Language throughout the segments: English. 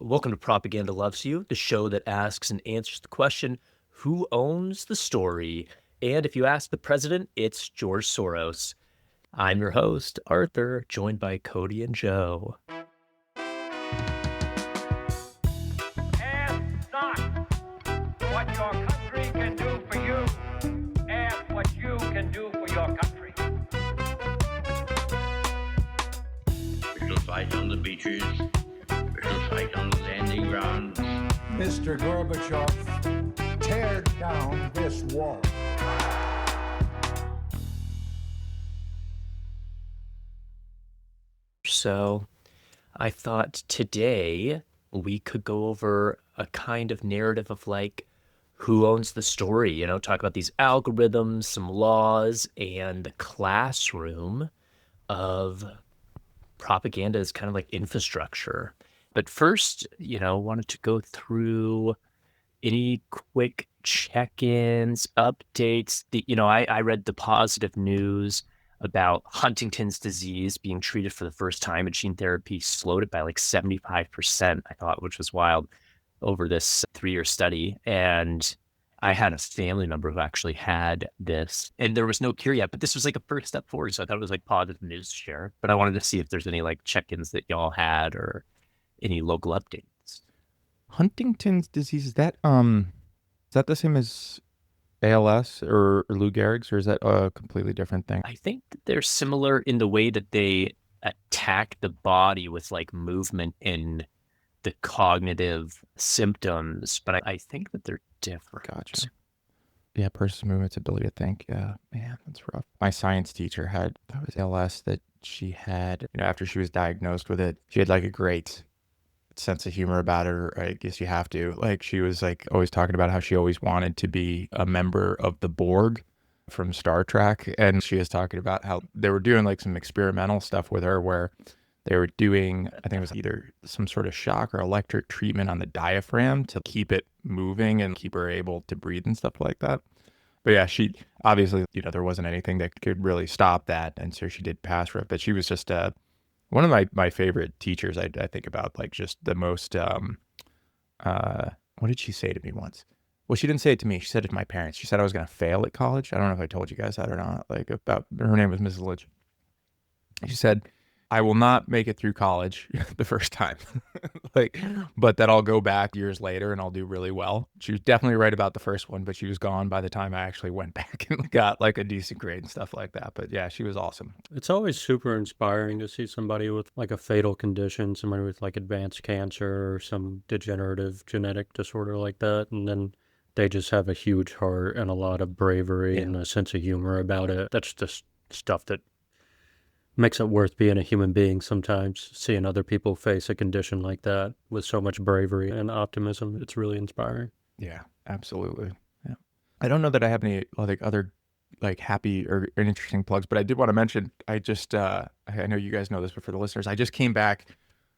Welcome to Propaganda Loves You, the show that asks and answers the question, who owns the story? And if you ask the president, it's George Soros. I'm your host, Arthur, joined by Cody and Joe. Ask not what your country can do for you. Ask what you can do for your country. We shall fight on the beaches. We shall fight on the landing grounds. Mr. Gorbachev, tear down this wall. So I thought today we could go over a kind of narrative of like, who owns the story? Talk about these algorithms, some laws, and the classroom of propaganda is kind of like infrastructure. But first, wanted to go through any quick check-ins, updates. I read the positive news about Huntington's disease being treated for the first time, and gene therapy slowed it by like 75%, I thought, which was wild, over this 3-year study. And I had a family member who actually had this, and there was no cure yet, but this was like a first step forward. So I thought it was like positive news to share. But I wanted to see if there's any like check-ins that y'all had or any local updates. Huntington's disease, is that the same as ALS or Lou Gehrig's, or is that a completely different thing? I think that they're similar in the way that they attack the body with like movement and the cognitive symptoms, but I think that they're different. Gotcha. Yeah, person's movement's ability to think. Yeah, man, that's rough. My science teacher that was ALS that she had, after she was diagnosed with it, she had like a great sense of humor about it, or I guess you have to. Like, she was like always talking about how she always wanted to be a member of the Borg from Star Trek. And she was talking about how they were doing like some experimental stuff with her where they were doing, I think it was either some sort of shock or electric treatment on the diaphragm to keep it moving and keep her able to breathe and stuff like that. But yeah, she obviously, there wasn't anything that could really stop that. And so she did pass for it. But she was just one of my favorite teachers. I think about like just the most, what did she say to me once? Well, she didn't say it to me. She said it to my parents. She said I was going to fail at college. I don't know if I told you guys that or not. Like, about her name was Mrs. Lynch. She said, I will not make it through college the first time, but that I'll go back years later and I'll do really well. She was definitely right about the first one, but she was gone by the time I actually went back and got like a decent grade and stuff like that. But yeah, she was awesome. It's always super inspiring to see somebody with like a fatal condition, somebody with like advanced cancer or some degenerative genetic disorder like that. And then they just have a huge heart and a lot of bravery and a sense of humor about it. That's just stuff that makes it worth being a human being sometimes, seeing other people face a condition like that with so much bravery and optimism. It's really inspiring. Yeah, absolutely. Yeah. I don't know that I have any like other like happy or interesting plugs, but I did want to mention, I know you guys know this, but for the listeners, I just came back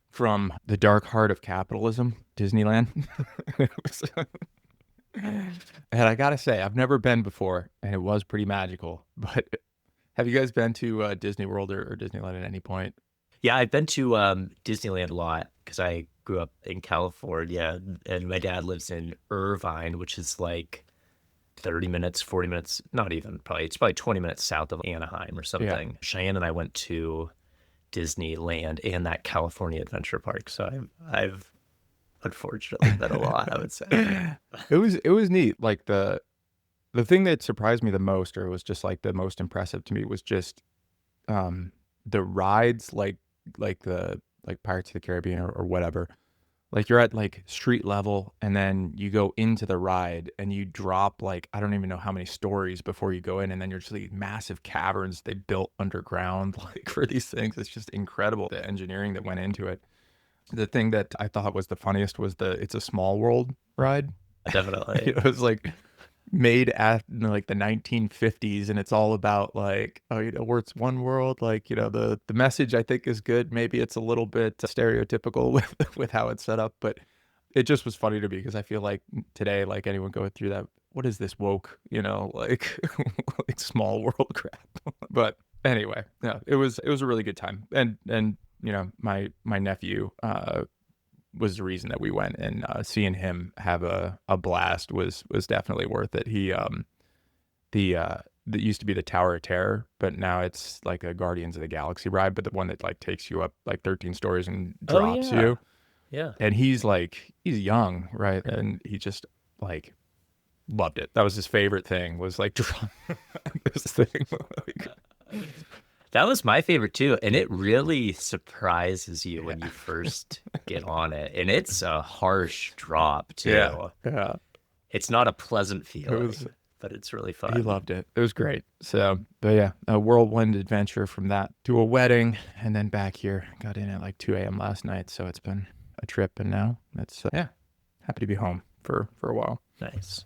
from the dark heart of capitalism, Disneyland. And I gotta say, I've never been before, and it was pretty magical, but have you guys been to Disney World or Disneyland at any point? Yeah, I've been to Disneyland a lot because I grew up in California, and my dad lives in Irvine, which is like 30 minutes, 40 minutes, not even, it's probably 20 minutes south of Anaheim or something. Yeah. Cheyenne and I went to Disneyland and that California Adventure Park, so I've unfortunately been a lot, I would say. It was neat. Like the thing that surprised me the most, or was just like the most impressive to me, was just the rides, like Pirates of the Caribbean or whatever. Like, you're at like street level, and then you go into the ride and you drop like, I don't even know how many stories before you go in, and then you're just these massive caverns they built underground like for these things. It's just incredible, the engineering that went into it. The thing that I thought was the funniest was It's a Small World ride. Definitely. It was like made at like the 1950s, and it's all about like, where it's one world, like, the message I think is good. Maybe it's a little bit stereotypical with how it's set up, but it just was funny to me because I feel like today, like, anyone going through that, what is this woke, like like small world crap. But anyway, yeah, it was a really good time. And my nephew was the reason that we went, and seeing him have a blast was definitely worth it. He that used to be the Tower of Terror, but now it's like a Guardians of the Galaxy ride, but the one that like takes you up like 13 stories and drops you. Yeah. And he's young, right? And he just like loved it. That was his favorite thing, was like this thing. That was my favorite too, and it really surprises you when you first get on it, and it's a harsh drop too. Yeah. It's not a pleasant feeling, was- but it's really He fun. loved it. It was great. So, but yeah, a whirlwind adventure from that to a wedding, and then back here. Got in at like 2 a.m. last night, so it's been a trip, and now it's happy to be home for a while. Nice.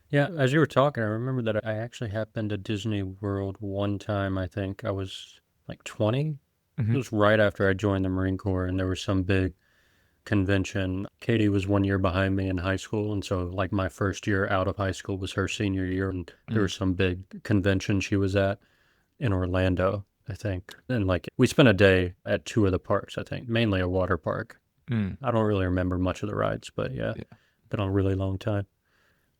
Yeah, as you were talking, I remember that I actually have been to Disney World one time. I think I was like 20. It was right after I joined the Marine Corps, and there was some big convention. Katie was 1 year behind me in high school, and so like my first year out of high school was her senior year, and there was some big convention she was at in Orlando, I think. And like we spent a day at 2 of the parks, I think, mainly a water park. I don't really remember much of the rides, but yeah, been a really long time.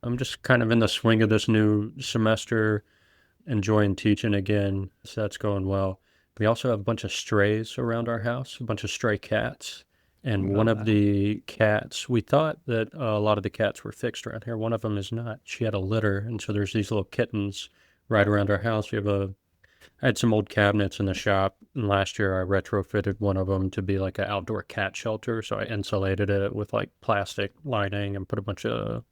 I'm just kind of in the swing of this new semester, enjoying teaching again, so that's going well. We also have a bunch of strays around our house, a bunch of stray cats. And one of the cats, we thought that a lot of the cats were fixed around here. One of them is not. She had a litter, and so there's these little kittens right around our house. I had some old cabinets in the shop, and last year I retrofitted one of them to be like an outdoor cat shelter. So I insulated it with like plastic lining and put a bunch of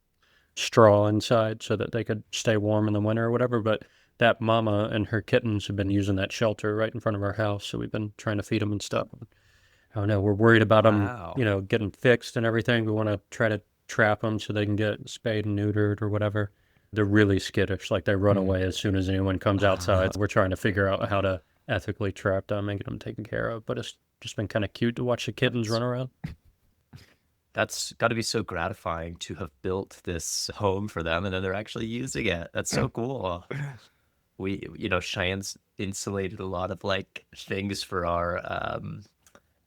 straw inside so that they could stay warm in the winter or whatever. But that mama and her kittens have been using that shelter right in front of our house, so we've been trying to feed them and stuff. I don't know, we're worried about Wow. them, getting fixed and everything. We want to try to trap them so they can get spayed and neutered or whatever. They're really skittish, like they run away as soon as anyone comes outside. We're trying to figure out how to ethically trap them and get them taken care of, but it's just been kind of cute to watch the kittens run around. That's got to be so gratifying to have built this home for them, and then they're actually using it. That's so cool. Cheyenne's insulated a lot of like things for our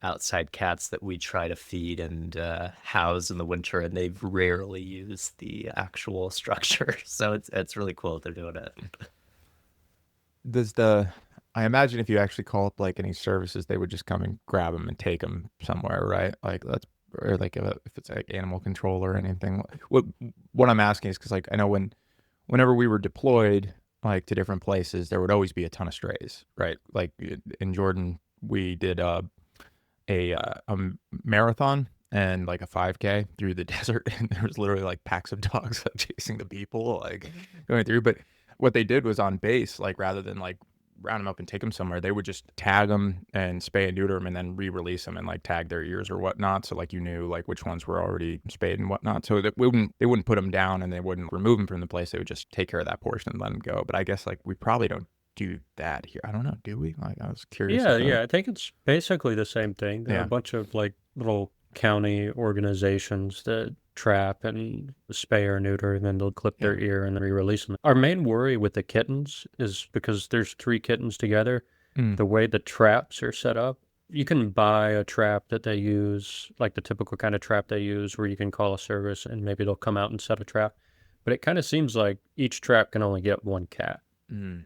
outside cats that we try to feed and house in the winter, and they've rarely used the actual structure. So it's really cool that they're doing it. I imagine if you actually call up like any services, they would just come and grab them and take them somewhere, right? Like or like if it's like animal control or anything. What I'm asking is because like I know whenever we were deployed like to different places, there would always be a ton of strays, right? Like in Jordan, we did a marathon and like a 5K through the desert, and there was literally like packs of dogs chasing the people like going through. But what they did was on base, like rather than like round them up and take them somewhere, they would just tag them and spay and neuter them and then re-release them and like tag their ears or whatnot, so like you knew like which ones were already spayed and whatnot, so that they wouldn't put them down and they wouldn't remove them from the place. They would just take care of that portion and let them go. But I guess like we probably don't do that here. I don't know, do we? Like I was curious. Yeah, I think it's basically the same thing. There are a bunch of like little county organizations that trap and spay or neuter, and then they'll clip their ear and then re-release them. Our main worry with the kittens is because there's 3 kittens together, the way the traps are set up, you can buy a trap that they use, like the typical kind of trap they use where you can call a service and maybe they'll come out and set a trap. But it kind of seems like each trap can only get 1 cat.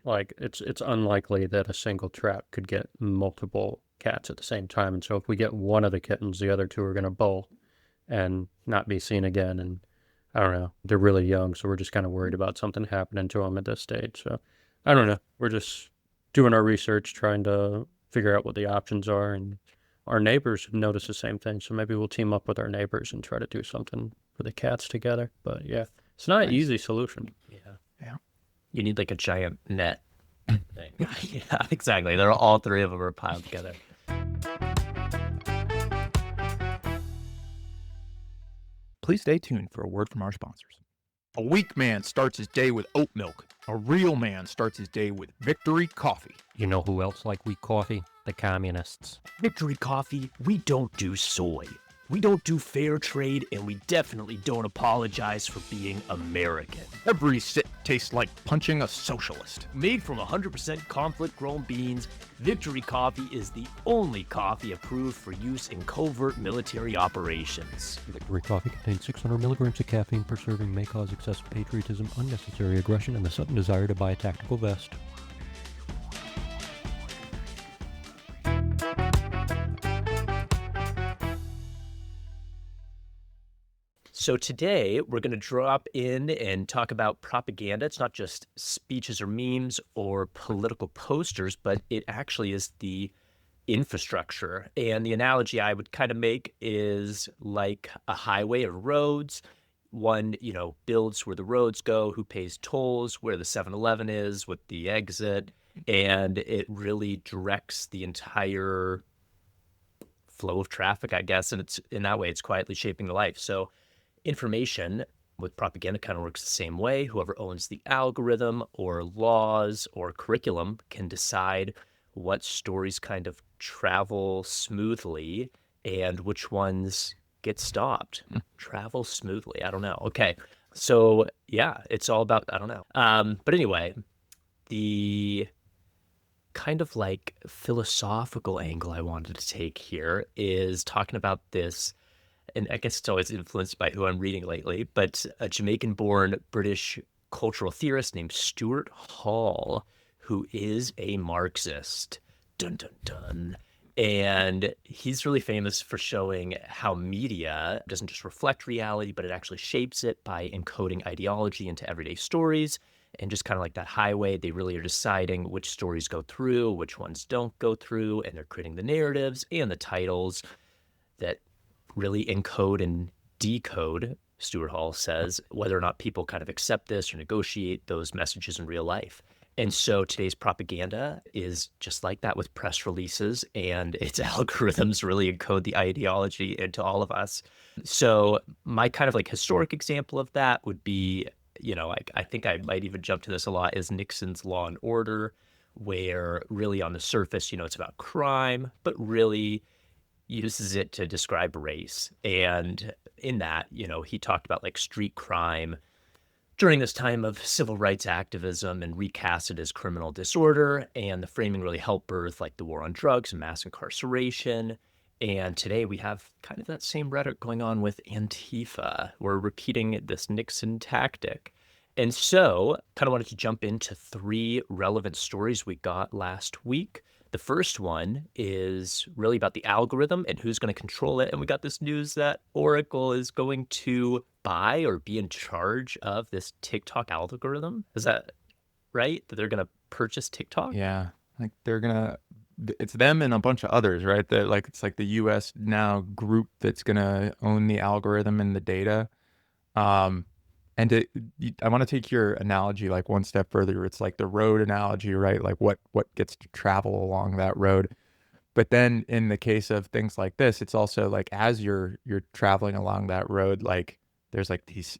Like it's unlikely that a single trap could get multiple cats at the same time. And so if we get one of the kittens, the other 2 are going to bolt and not be seen again. And I don't know, they're really young, so we're just kind of worried about something happening to them at this stage. So I don't know, we're just doing our research, trying to figure out what the options are. And our neighbors have noticed the same thing, so maybe we'll team up with our neighbors and try to do something for the cats together. But yeah, it's not an easy solution. Yeah. You need like a giant net thing. Yeah, exactly. They're all 3 of them are piled together. Please stay tuned for a word from our sponsors. A weak man starts his day with oat milk. A real man starts his day with Victory Coffee. You know who else like weak coffee? The communists. Victory Coffee, we don't do soy. We don't do fair trade, and we definitely don't apologize for being American. Every sip tastes like punching a socialist. Made from 100% conflict-grown beans, Victory Coffee is the only coffee approved for use in covert military operations. Victory coffee contains 600 milligrams of caffeine per serving, may cause excessive patriotism, unnecessary aggression, and the sudden desire to buy a tactical vest. So today, we're going to drop in and talk about propaganda. It's not just speeches or memes or political posters, but it actually is the infrastructure. And the analogy I would kind of make is like a highway or roads. One, builds where the roads go, who pays tolls, where the 7-Eleven is, with the exit, and it really directs the entire flow of traffic, I guess. And it's in that way, it's quietly shaping the life. So information with propaganda kind of works the same way. Whoever owns the algorithm or laws or curriculum can decide what stories kind of travel smoothly and which ones get stopped. Travel smoothly. I don't know. Okay. So yeah, it's all about, I don't know. But anyway, the kind of like philosophical angle I wanted to take here is talking about this. And I guess it's always influenced by who I'm reading lately, but a Jamaican-born British cultural theorist named Stuart Hall, who is a Marxist. Dun, dun, dun. And he's really famous for showing how media doesn't just reflect reality, but it actually shapes it by encoding ideology into everyday stories. And just kind of like that highway, they really are deciding which stories go through, which ones don't go through, and they're creating the narratives and the titles that really encode and decode, Stuart Hall says, whether or not people kind of accept this or negotiate those messages in real life. And so today's propaganda is just like that with press releases, and its algorithms really encode the ideology into all of us. So my kind of like historic example of that would be, I think I might even jump to this a lot, is Nixon's Law and Order, where really on the surface, it's about crime, but really uses it to describe race. And in that, he talked about like street crime during this time of civil rights activism and recast it as criminal disorder. And the framing really helped birth like the war on drugs and mass incarceration. And today we have kind of that same rhetoric going on with Antifa. We're repeating this Nixon tactic. And so kind of wanted to jump into 3 relevant stories we got last week. The first one is really about the algorithm and who's going to control it. And we got this news that Oracle is going to buy or be in charge of this TikTok algorithm. Is that right? That they're going to purchase TikTok? Yeah, like it's them and a bunch of others, right? That like it's like the U.S. now group that's gonna own the algorithm and the data. I want to take your analogy like one step further. It's like the road analogy, right? Like what gets to travel along that road. But then in the case of things like this, it's also like as you're traveling along that road, like there's like these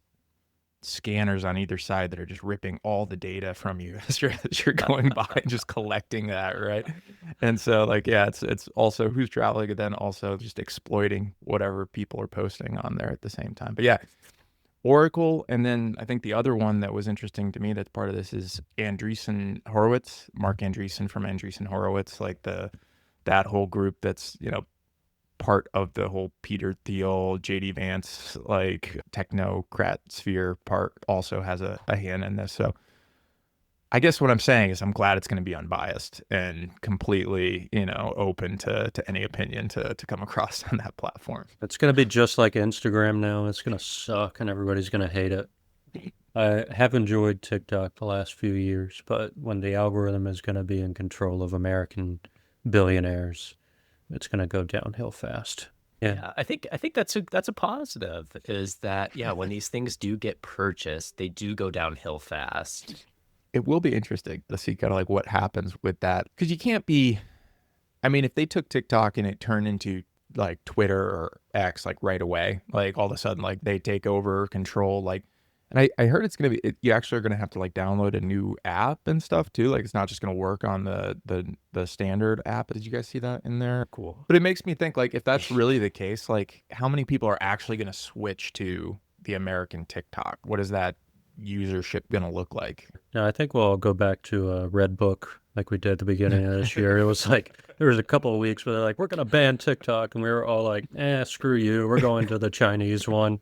scanners on either side that are just ripping all the data from you as you're going by and just collecting that, right? And so like yeah, it's also who's traveling and then also just exploiting whatever people are posting on there at the same time. But yeah, Oracle, and then I think the other one that was interesting to me that's part of this is Andreessen Horowitz, Mark Andreessen from Andreessen Horowitz, like that whole group that's, part of the whole Peter Thiel, JD Vance, like technocrat sphere part also has a hand in this. So I guess what I'm saying is I'm glad it's going to be unbiased and completely, open to any opinion to come across on that platform. It's going to be just like Instagram now. It's going to suck and everybody's going to hate it. I have enjoyed TikTok the last few years, but when the algorithm is going to be in control of American billionaires, it's going to go downhill fast. Yeah, I think that's a positive, is that, when these things do get purchased, they do go downhill fast. It will be interesting to see kind of like what happens with that. Because you can't be, if they took TikTok and it turned into like Twitter or X like right away, like all of a sudden like they take over control, like And I heard it's gonna be you actually are gonna have to like download a new app and stuff too. Like it's not just gonna work on the standard app. Did you guys see that in there? Cool. But it makes me think like if that's really the case, like how many people are actually gonna switch to the American TikTok? What is that usership gonna look like? Yeah, I think we'll all go back to a Red Book like we did at the beginning of this year. It was like there was a couple of weeks where they're like, we're gonna ban TikTok, and we were all like, screw you, we're going to the Chinese one.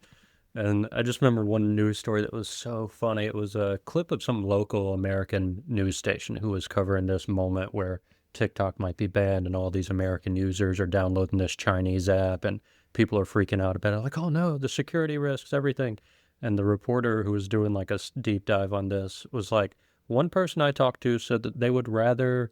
And I just remember one news story that was so funny. It was a clip of some local American news station who was covering this moment where TikTok might be banned and all these American users are downloading this Chinese app and people are freaking out about it. Like, oh no, the security risks, everything. And the reporter who was doing like a deep dive on this was like, one person I talked to said that they would rather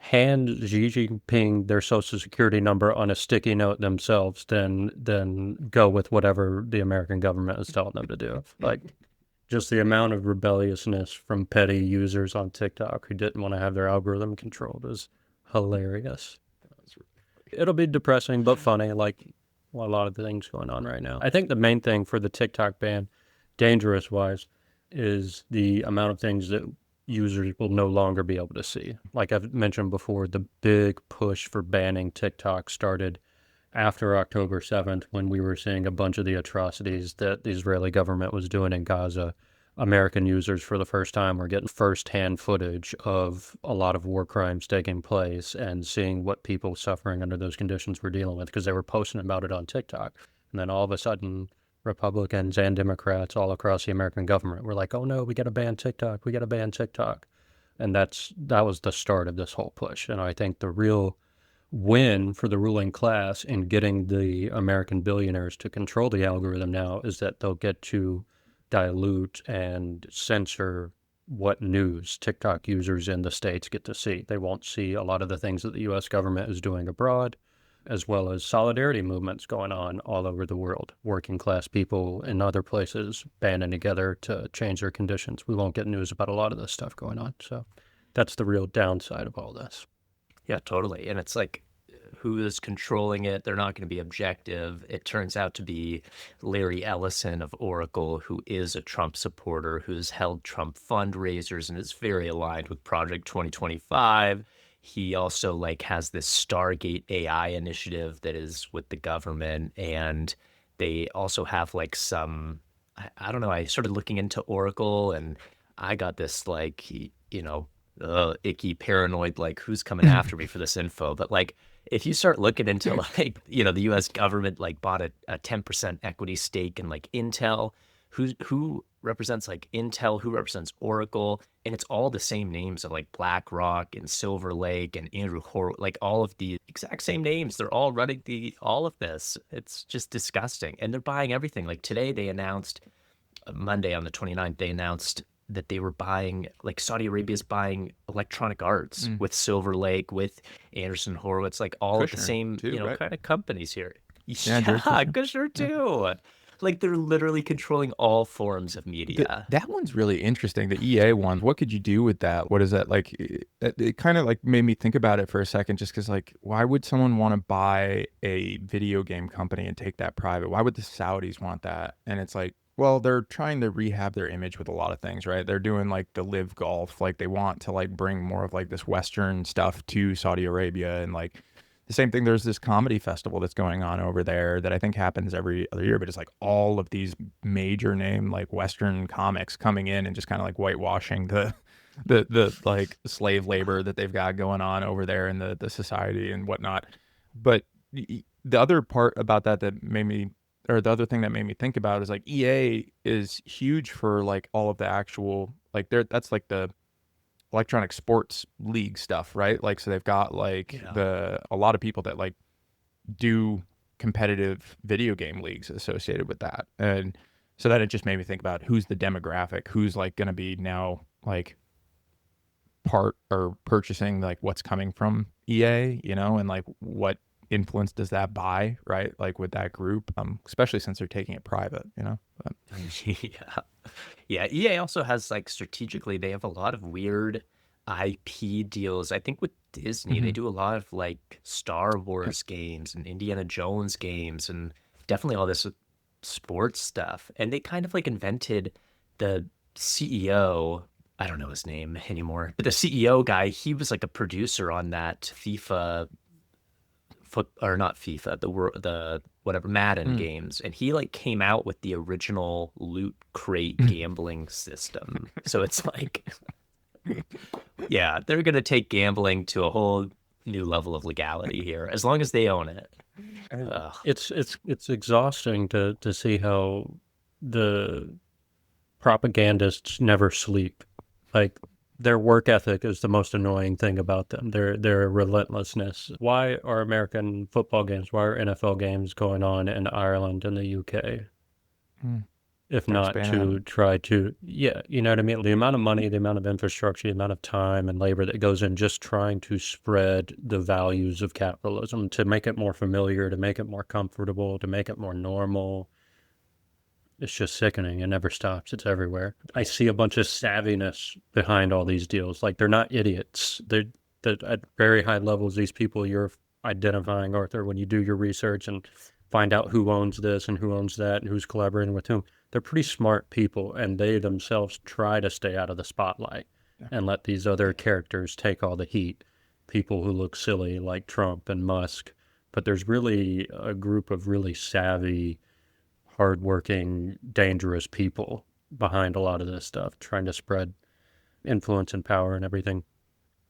hand Xi Jinping their social security number on a sticky note themselves than go with whatever the American government is telling them to do. Like, just the amount of rebelliousness from petty users on TikTok who didn't want to have their algorithm controlled is hilarious. It'll be depressing but funny, like a lot of the things going on right now. I think the main thing for the TikTok ban, dangerous-wise, is the amount of things that users will no longer be able to see. Like I've mentioned before, the big push for banning TikTok started after October 7th when we were seeing a bunch of the atrocities that the Israeli government was doing in Gaza. American users for the first time were getting firsthand footage of a lot of war crimes taking place and seeing what people suffering under those conditions were dealing with because they were posting about it on TikTok. And then all of a sudden, Republicans and Democrats all across the American government were like, oh no, we got to ban TikTok. We got to ban TikTok. And that was the start of this whole push. And I think the real win for the ruling class in getting the American billionaires to control the algorithm now is that they'll get to dilute and censor what news TikTok users in the States get to see. They won't see a lot of the things that the U.S. government is doing abroad, as well as solidarity movements going on all over the world. Working class people in other places banding together to change their conditions. We won't get news about a lot of this stuff going on. So that's the real downside of all this. Yeah, totally. And it's like, who is controlling it? They're not going to be objective. It turns out to be Larry Ellison of Oracle, who is a Trump supporter, who's held Trump fundraisers and is very aligned with Project 2025. He also like has this Stargate AI initiative that is with the government, and they also have like some, I don't know, I started looking into Oracle and I got this like, icky paranoid, like who's coming after me for this info. But like, if you start looking into like, the US government like bought a 10% equity stake in like Intel, who represents like Intel, who represents Oracle, and it's all the same names of like BlackRock and Silver Lake and Andrew Horowitz, like all of the exact same names. They're all running all of this. It's just disgusting. And they're buying everything. Like today they announced, Monday on the 29th, they announced that they were buying, like Saudi Arabia's buying Electronic Arts with Silver Lake, with Anderson Horowitz, like all of the Kushner, same, too, right? kind of companies here. Yeah, Jared Kushner. Kushner too. Like they're literally controlling all forms of media. That one's really interesting. The EA one. What could you do with that? What is that like? It kind of like made me think about it for a second, just because like, why would someone want to buy a video game company and take that private? Why would the Saudis want that? And it's like, well, they're trying to rehab their image with a lot of things, right? They're doing like the live golf, like they want to like bring more of like this Western stuff to Saudi Arabia, and like the same thing. There's this comedy festival that's going on over there that I think happens every other year, but it's like all of these major name like Western comics coming in and just kind of like whitewashing the like slave labor that they've got going on over there in the society and whatnot. But the other part about that made me, or the other thing that made me think about is like EA is huge for like all of the actual like that's like the electronic sports league stuff, right? Like so they've got like a lot of people that like do competitive video game leagues associated with that. And so that it just made me think about who's the demographic, who's like going to be now like part or purchasing like what's coming from EA, and like what influence does that buy, right? Like with that group, especially since they're taking it private, But. Yeah. EA also has like strategically, they have a lot of weird IP deals. I think with Disney, they do a lot of like Star Wars games and Indiana Jones games and definitely all this sports stuff. And they kind of like invented the CEO, I don't know his name anymore, but the CEO guy, he was like a producer on that FIFA or not FIFA, the whatever Madden games, and he like came out with the original loot crate gambling system. So it's like, yeah, they're gonna take gambling to a whole new level of legality here, as long as they own it. Ugh. It's exhausting to see how the propagandists never sleep. Like, their work ethic is the most annoying thing about them. Their relentlessness. Why are American football games, why are NFL games going on in Ireland and the UK? If not to try to, yeah, you know what I mean? The amount of money, the amount of infrastructure, the amount of time and labor that goes in just trying to spread the values of capitalism, to make it more familiar, to make it more comfortable, to make it more normal. It's just sickening. It never stops. It's everywhere. I see a bunch of savviness behind all these deals. Like, they're not idiots. They're at very high levels, these people you're identifying, Arthur, when you do your research and find out who owns this and who owns that and who's collaborating with whom. They're pretty smart people, and they themselves try to stay out of the spotlight and let these other characters take all the heat. People who look silly like Trump and Musk. But there's really a group of really savvy, hardworking, dangerous people behind a lot of this stuff, trying to spread influence and power and everything.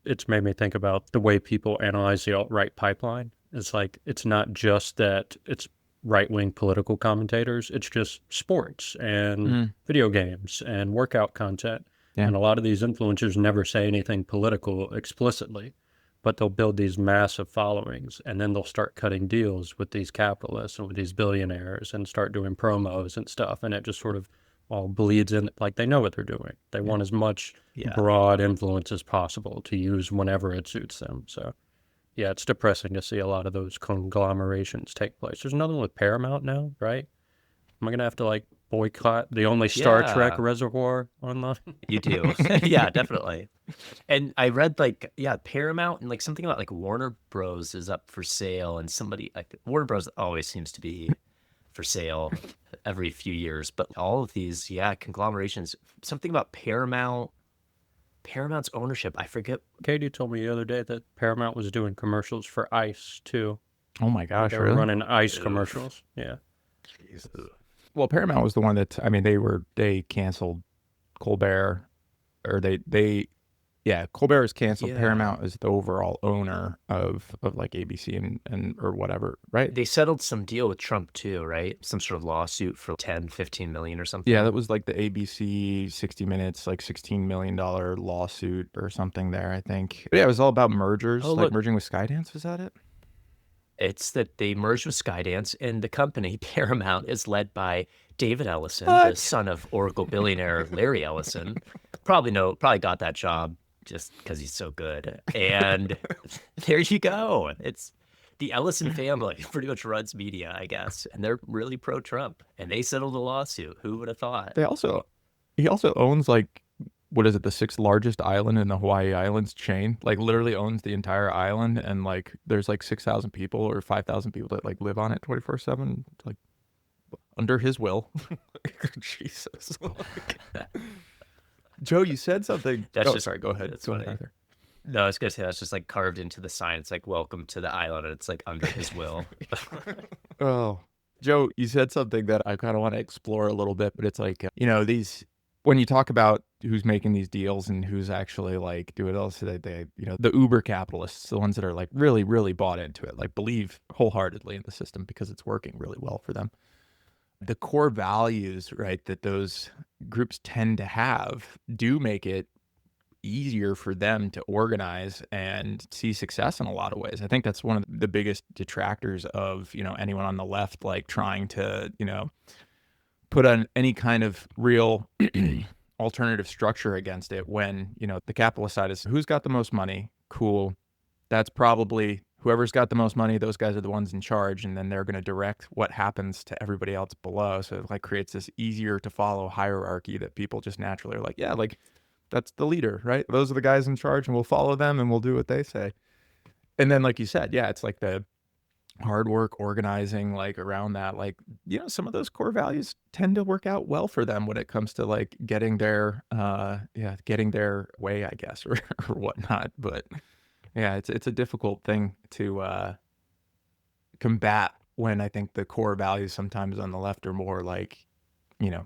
It's made me think about the way people analyze the alt-right pipeline. It's like, it's not just that it's right-wing political commentators, it's just sports and video games and workout content. Yeah. And a lot of these influencers never say anything political explicitly, but they'll build these massive followings, and then they'll start cutting deals with these capitalists and with these billionaires and start doing promos and stuff, and it just sort of all bleeds in. Like, they know what they're doing. They want as much broad influence as possible to use whenever it suits them. So yeah, it's depressing to see a lot of those conglomerations take place. There's another one with Paramount now, right? Am I gonna have to like boycott the only Star Trek reservoir online? You do. Yeah, definitely. And I read like, Paramount and like something about like Warner Bros is up for sale, and somebody like Warner Bros always seems to be for sale every few years, but all of these, conglomerations, something about Paramount's ownership, I forget. Katie told me the other day that Paramount was doing commercials for ICE too. Oh my gosh, They were really? running ICE commercials. Yeah. Jesus. Well, Paramount was the one that, I mean, they canceled Colbert, or Colbert is canceled. Yeah. Paramount is the overall owner of like ABC and or whatever, right? They settled some deal with Trump too, right? Some sort of lawsuit for 10, 15 million or something. Yeah, that was like the ABC 60 Minutes, like $16 million lawsuit or something there, I think. But yeah, it was all about mergers, Oh, like look. merging with Skydance. Was that it? It's that they merged with Skydance, and the company, Paramount, is led by David Ellison, the son of Oracle billionaire Larry Ellison. Probably got that job just because he's so good. And there you go. It's the Ellison family pretty much runs media, I guess, and they're really pro-Trump. And they settled a lawsuit. Who would have thought? He also owns like, what is it, the 6th largest island in the Hawaii Islands chain? Like, literally owns the entire island, and like there's like 6,000 people or 5,000 people that like live on it 24/7, like under his will. Jesus. Joe, you said something. Sorry, go ahead. That's funny. Arthur. No, I was gonna say that's just like carved into the sign. It's like "Welcome to the island," and it's like under his will. Oh, Joe, you said something that I kind of want to explore a little bit, but it's like, these, when you talk about who's making these deals and who's actually like doing it else, they the uber capitalists, the ones that are like really, really bought into it, like believe wholeheartedly in the system because it's working really well for them. The core values, right, that those groups tend to have do make it easier for them to organize and see success in a lot of ways. I think that's one of the biggest detractors of, anyone on the left, like trying to, put on any kind of real alternative structure against it, when, the capitalist side is who's got the most money. Cool. That's probably whoever's got the most money. Those guys are the ones in charge. And then they're going to direct what happens to everybody else below. So it like creates this easier to follow hierarchy that people just naturally are like, yeah, like that's the leader, right? Those are the guys in charge, and we'll follow them and we'll do what they say. And then, like you said, yeah, it's like the hard work, organizing, like, around that, like, some of those core values tend to work out well for them when it comes to, like, getting their, getting their way, I guess, or whatnot. But yeah, it's a difficult thing to combat when I think the core values sometimes on the left are more like, you know,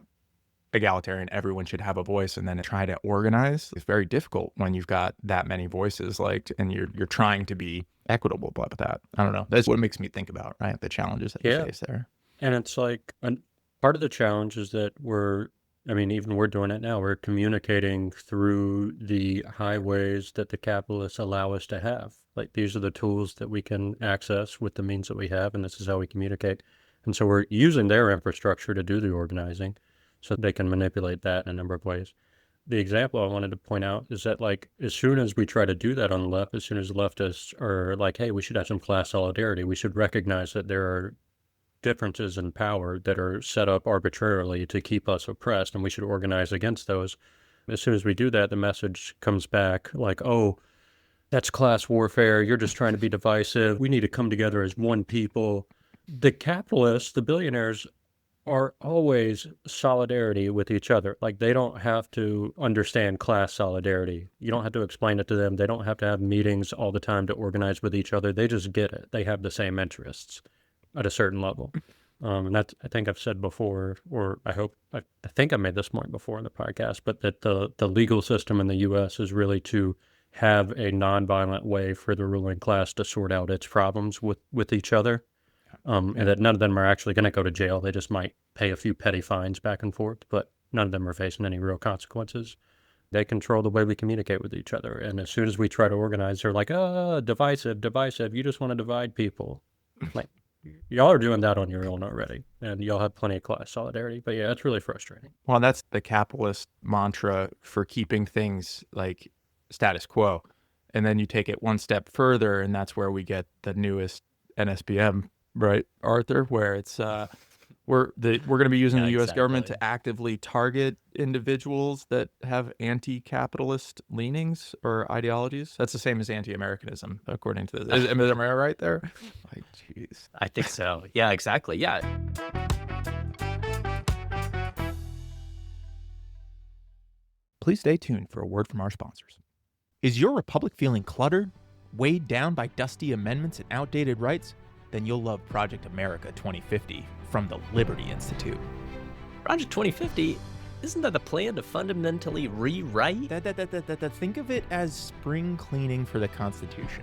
egalitarian, everyone should have a voice, and then try to organize. It's very difficult when you've got that many voices, like, and you're trying to be equitable about that. I don't know. That's what makes me think about, right? The challenges that you Yeah. face there. And it's like part of the challenge is that even we're doing it now. We're communicating through the highways that the capitalists allow us to have. Like, these are the tools that we can access with the means that we have, and this is how we communicate. And so we're using their infrastructure to do the organizing so they can manipulate that in a number of ways. The example I wanted to point out is that, like, as soon as we try to do that on the left, as soon as leftists are like, hey, we should have some class solidarity, we should recognize that there are differences in power that are set up arbitrarily to keep us oppressed, and we should organize against those. As soon as we do that, the message comes back like, oh, that's class warfare. You're just trying to be divisive. We need to come together as one people. The capitalists, the billionaires, are always solidarity with each other. Like, they don't have to understand class solidarity. You don't have to explain it to them. They don't have to have meetings all the time to organize with each other. They just get it. They have the same interests at a certain level. And that's, I think I've said before, or I think I made this point before in the podcast, but that the legal system in the U.S. is really to have a nonviolent way for the ruling class to sort out its problems with each other. And that none of them are actually going to go to jail. They just might pay a few petty fines back and forth, but none of them are facing any real consequences. They control the way we communicate with each other. And as soon as we try to organize, they're like, divisive. You just want to divide people. Like, y'all are doing that on your own already, and y'all have plenty of class solidarity. But yeah, it's really frustrating. Well, that's the capitalist mantra for keeping things like status quo. And then you take it one step further, and that's where we get the newest NSPM, right, Arthur, where it's we're going to be using the U.S. government to actively target individuals that have anti-capitalist leanings or ideologies. That's the same as anti-Americanism, according to this. Am I right there? Like, jeez. I think so. Yeah, exactly. Yeah. Please stay tuned for a word from our sponsors. Is your republic feeling cluttered, weighed down by dusty amendments and outdated rights? Then you'll love Project America 2050 from the Liberty Institute. Project 2050, isn't that the plan to fundamentally rewrite? Think of it as spring cleaning for the Constitution.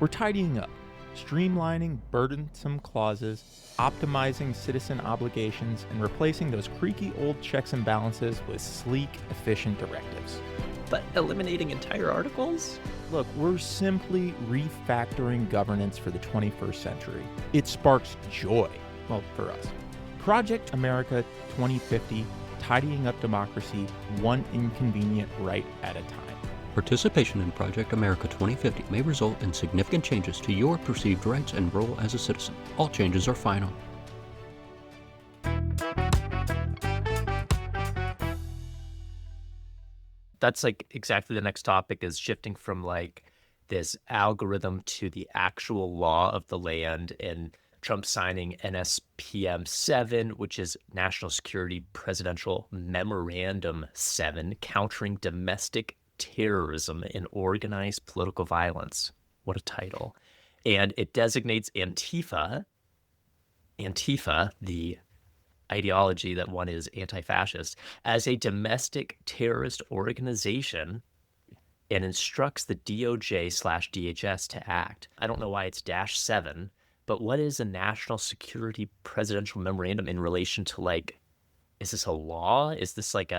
We're tidying up, streamlining burdensome clauses, optimizing citizen obligations, and replacing those creaky old checks and balances with sleek, efficient directives. But eliminating entire articles? Look, we're simply refactoring governance for the 21st century. It sparks joy, well, for us. Project America 2050, tidying up democracy one inconvenient right at a time. Participation in Project America 2050 may result in significant changes to your perceived rights and role as a citizen. All changes are final. That's like exactly the next topic, is shifting from like this algorithm to the actual law of the land, and Trump signing NSPM7, which is National Security Presidential Memorandum 7, countering domestic terrorism and organized political violence. What a title. And it designates Antifa, the ideology that one is anti-fascist, as a domestic terrorist organization, and instructs the DOJ/DHS to act. I don't know why it's -7, but what is a national security presidential memorandum in relation to, like, is this a law? Is this like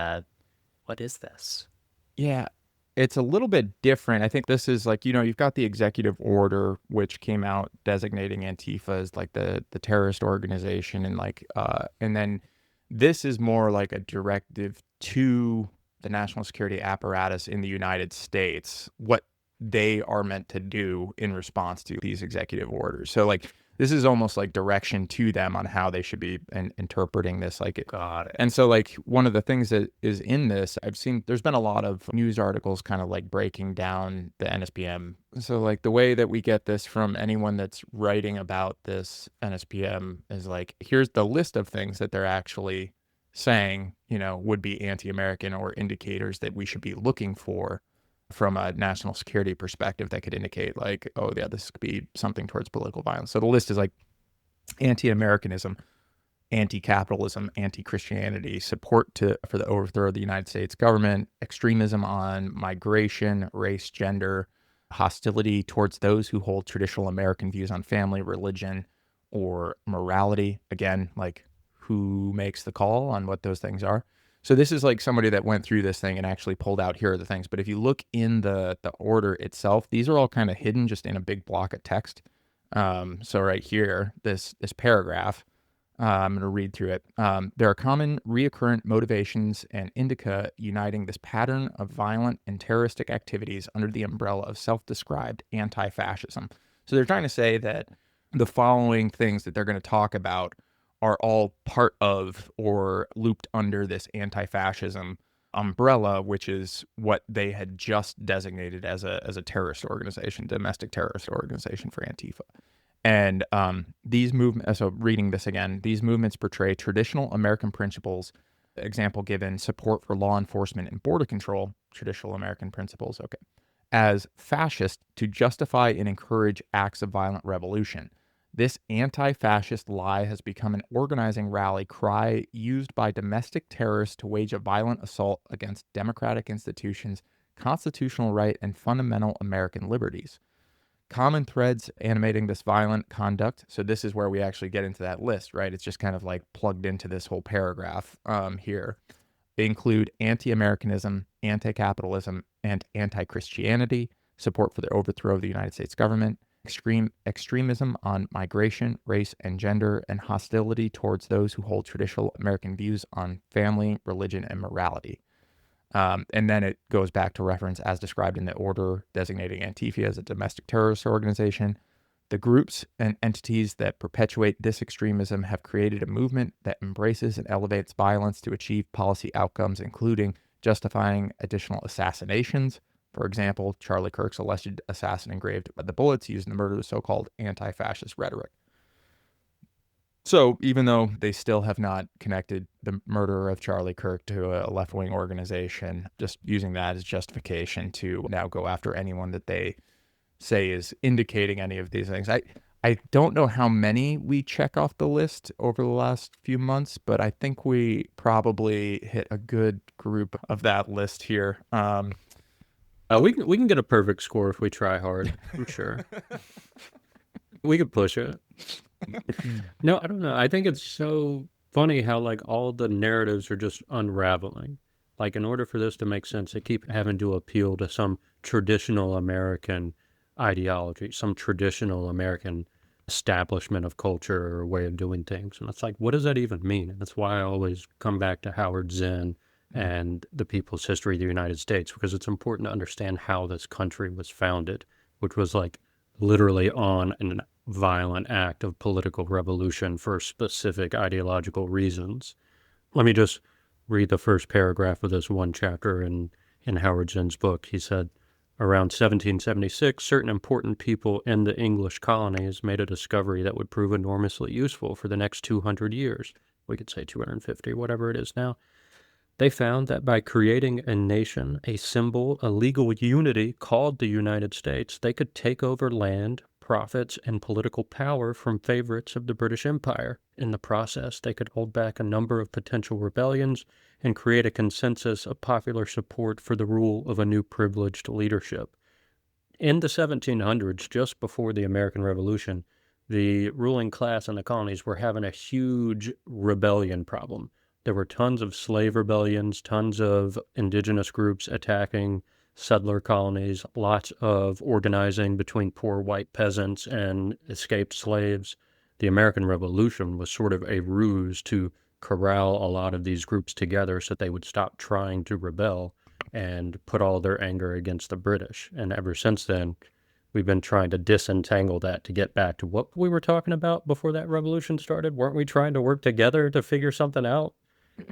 what is this? Yeah, it's a little bit different. I think this is like, you've got the executive order, which came out designating Antifa as like the terrorist organization. And like, and then this is more like a directive to the national security apparatus in the United States, what they are meant to do in response to these executive orders. So like, this is almost like direction to them on how they should be interpreting this. Like, Got it. and so like one of the things that is in this, I've seen there's been a lot of news articles kind of like breaking down the NSPM. So like the way that we get this from anyone that's writing about this NSPM is like, here's the list of things that they're actually saying, would be anti-American or indicators that we should be looking for from a national security perspective that could indicate like, oh yeah, this could be something towards political violence. So the list is like anti-Americanism, anti-capitalism, anti-Christianity, support for the overthrow of the United States government, extremism on migration, race, gender, hostility towards those who hold traditional American views on family, religion, or morality. Again, like who makes the call on what those things are. So this is like somebody that went through this thing and actually pulled out, here are the things. But if you look in the order itself, these are all kind of hidden just in a big block of text. So right here, this paragraph, I'm going to read through it. There are common reoccurrent motivations and indica uniting this pattern of violent and terroristic activities under the umbrella of self-described anti-fascism. So they're trying to say that the following things that they're going to talk about are all part of or looped under this anti-fascism umbrella, which is what they had just designated as a terrorist organization, domestic terrorist organization for Antifa. And these movements, so reading this again, these movements portray traditional American principles, example given, support for law enforcement and border control, traditional American principles, okay, as fascist to justify and encourage acts of violent revolution. This anti-fascist lie has become an organizing rally cry used by domestic terrorists to wage a violent assault against democratic institutions, constitutional right, and fundamental American liberties. Common threads animating this violent conduct. So this is where we actually get into that list, right? It's just kind of like plugged into this whole paragraph here. They include anti-Americanism, anti-capitalism, and anti-Christianity, support for the overthrow of the United States government, extremism on migration, race, and gender, and hostility towards those who hold traditional American views on family, religion, and morality. And then it goes back to reference as described in the order designating Antifa as a domestic terrorist organization. The groups and entities that perpetuate this extremism have created a movement that embraces and elevates violence to achieve policy outcomes, including justifying additional assassinations. For example, Charlie Kirk's alleged assassin engraved by the bullets used in the murder of the so-called anti-fascist rhetoric. So even though they still have not connected the murder of Charlie Kirk to a left-wing organization, just using that as justification to now go after anyone that they say is indicating any of these things. I don't know how many we check off the list over the last few months, but I think we probably hit a good group of that list here. We can get a perfect score if we try hard, I'm sure. We could push it. No, I don't know. I think it's so funny how like all the narratives are just unraveling. Like in order for this to make sense, they keep having to appeal to some traditional American ideology, some traditional American establishment of culture or way of doing things. And it's like, what does that even mean? And that's why I always come back to Howard Zinn and the People's History of the United States, because it's important to understand how this country was founded, which was like literally on an violent act of political revolution for specific ideological reasons. Let me just read the first paragraph of this one chapter in Howard Zinn's book. He said, around 1776, certain important people in the English colonies made a discovery that would prove enormously useful for the next 200 years. We could say 250, whatever it is now. They found that by creating a nation, a symbol, a legal unity called the United States, they could take over land, profits, and political power from favorites of the British Empire. In the process, they could hold back a number of potential rebellions and create a consensus of popular support for the rule of a new privileged leadership. In the 1700s, just before the American Revolution, the ruling class in the colonies were having a huge rebellion problem. There were tons of slave rebellions, tons of indigenous groups attacking settler colonies, lots of organizing between poor white peasants and escaped slaves. The American Revolution was sort of a ruse to corral a lot of these groups together so that they would stop trying to rebel and put all their anger against the British. And ever since then, we've been trying to disentangle that to get back to what we were talking about before that revolution started. Weren't we trying to work together to figure something out?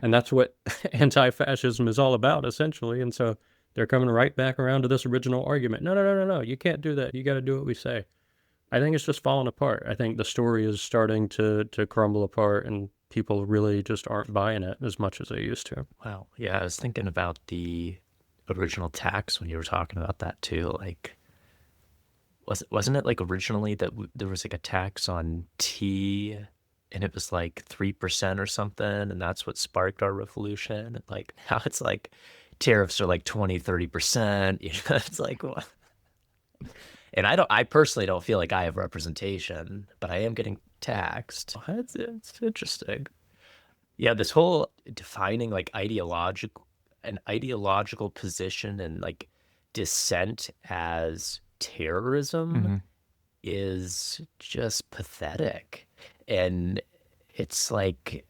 And that's what anti-fascism is all about, essentially. And so they're coming right back around to this original argument. No, you can't do that. You got to do what we say. I think it's just falling apart. I think the story is starting to crumble apart, and people really just aren't buying it as much as they used to. Wow. Yeah, I was thinking about the original tax when you were talking about that too. Like, wasn't it like originally that there was like a tax on tea, and it was like 3% or something, and that's what sparked our revolution? And like now it's like tariffs are like 20-30%. You know, it's like what? And I personally don't feel like I have representation, but I am getting taxed. It's interesting. Yeah, this whole defining like ideological position and like dissent as terrorism is just pathetic. And it's like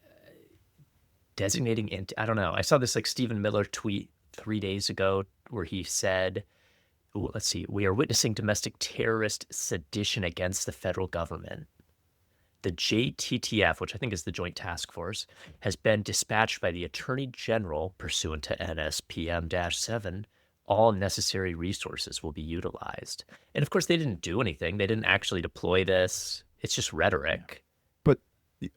designating I don't know. I saw this like Stephen Miller tweet 3 days ago where he said, let's see, we are witnessing domestic terrorist sedition against the federal government. The JTTF, which I think is the Joint Task Force, has been dispatched by the Attorney General pursuant to NSPM7. All necessary resources will be utilized. And of course, they didn't do anything. They didn't actually deploy this. It's just rhetoric. But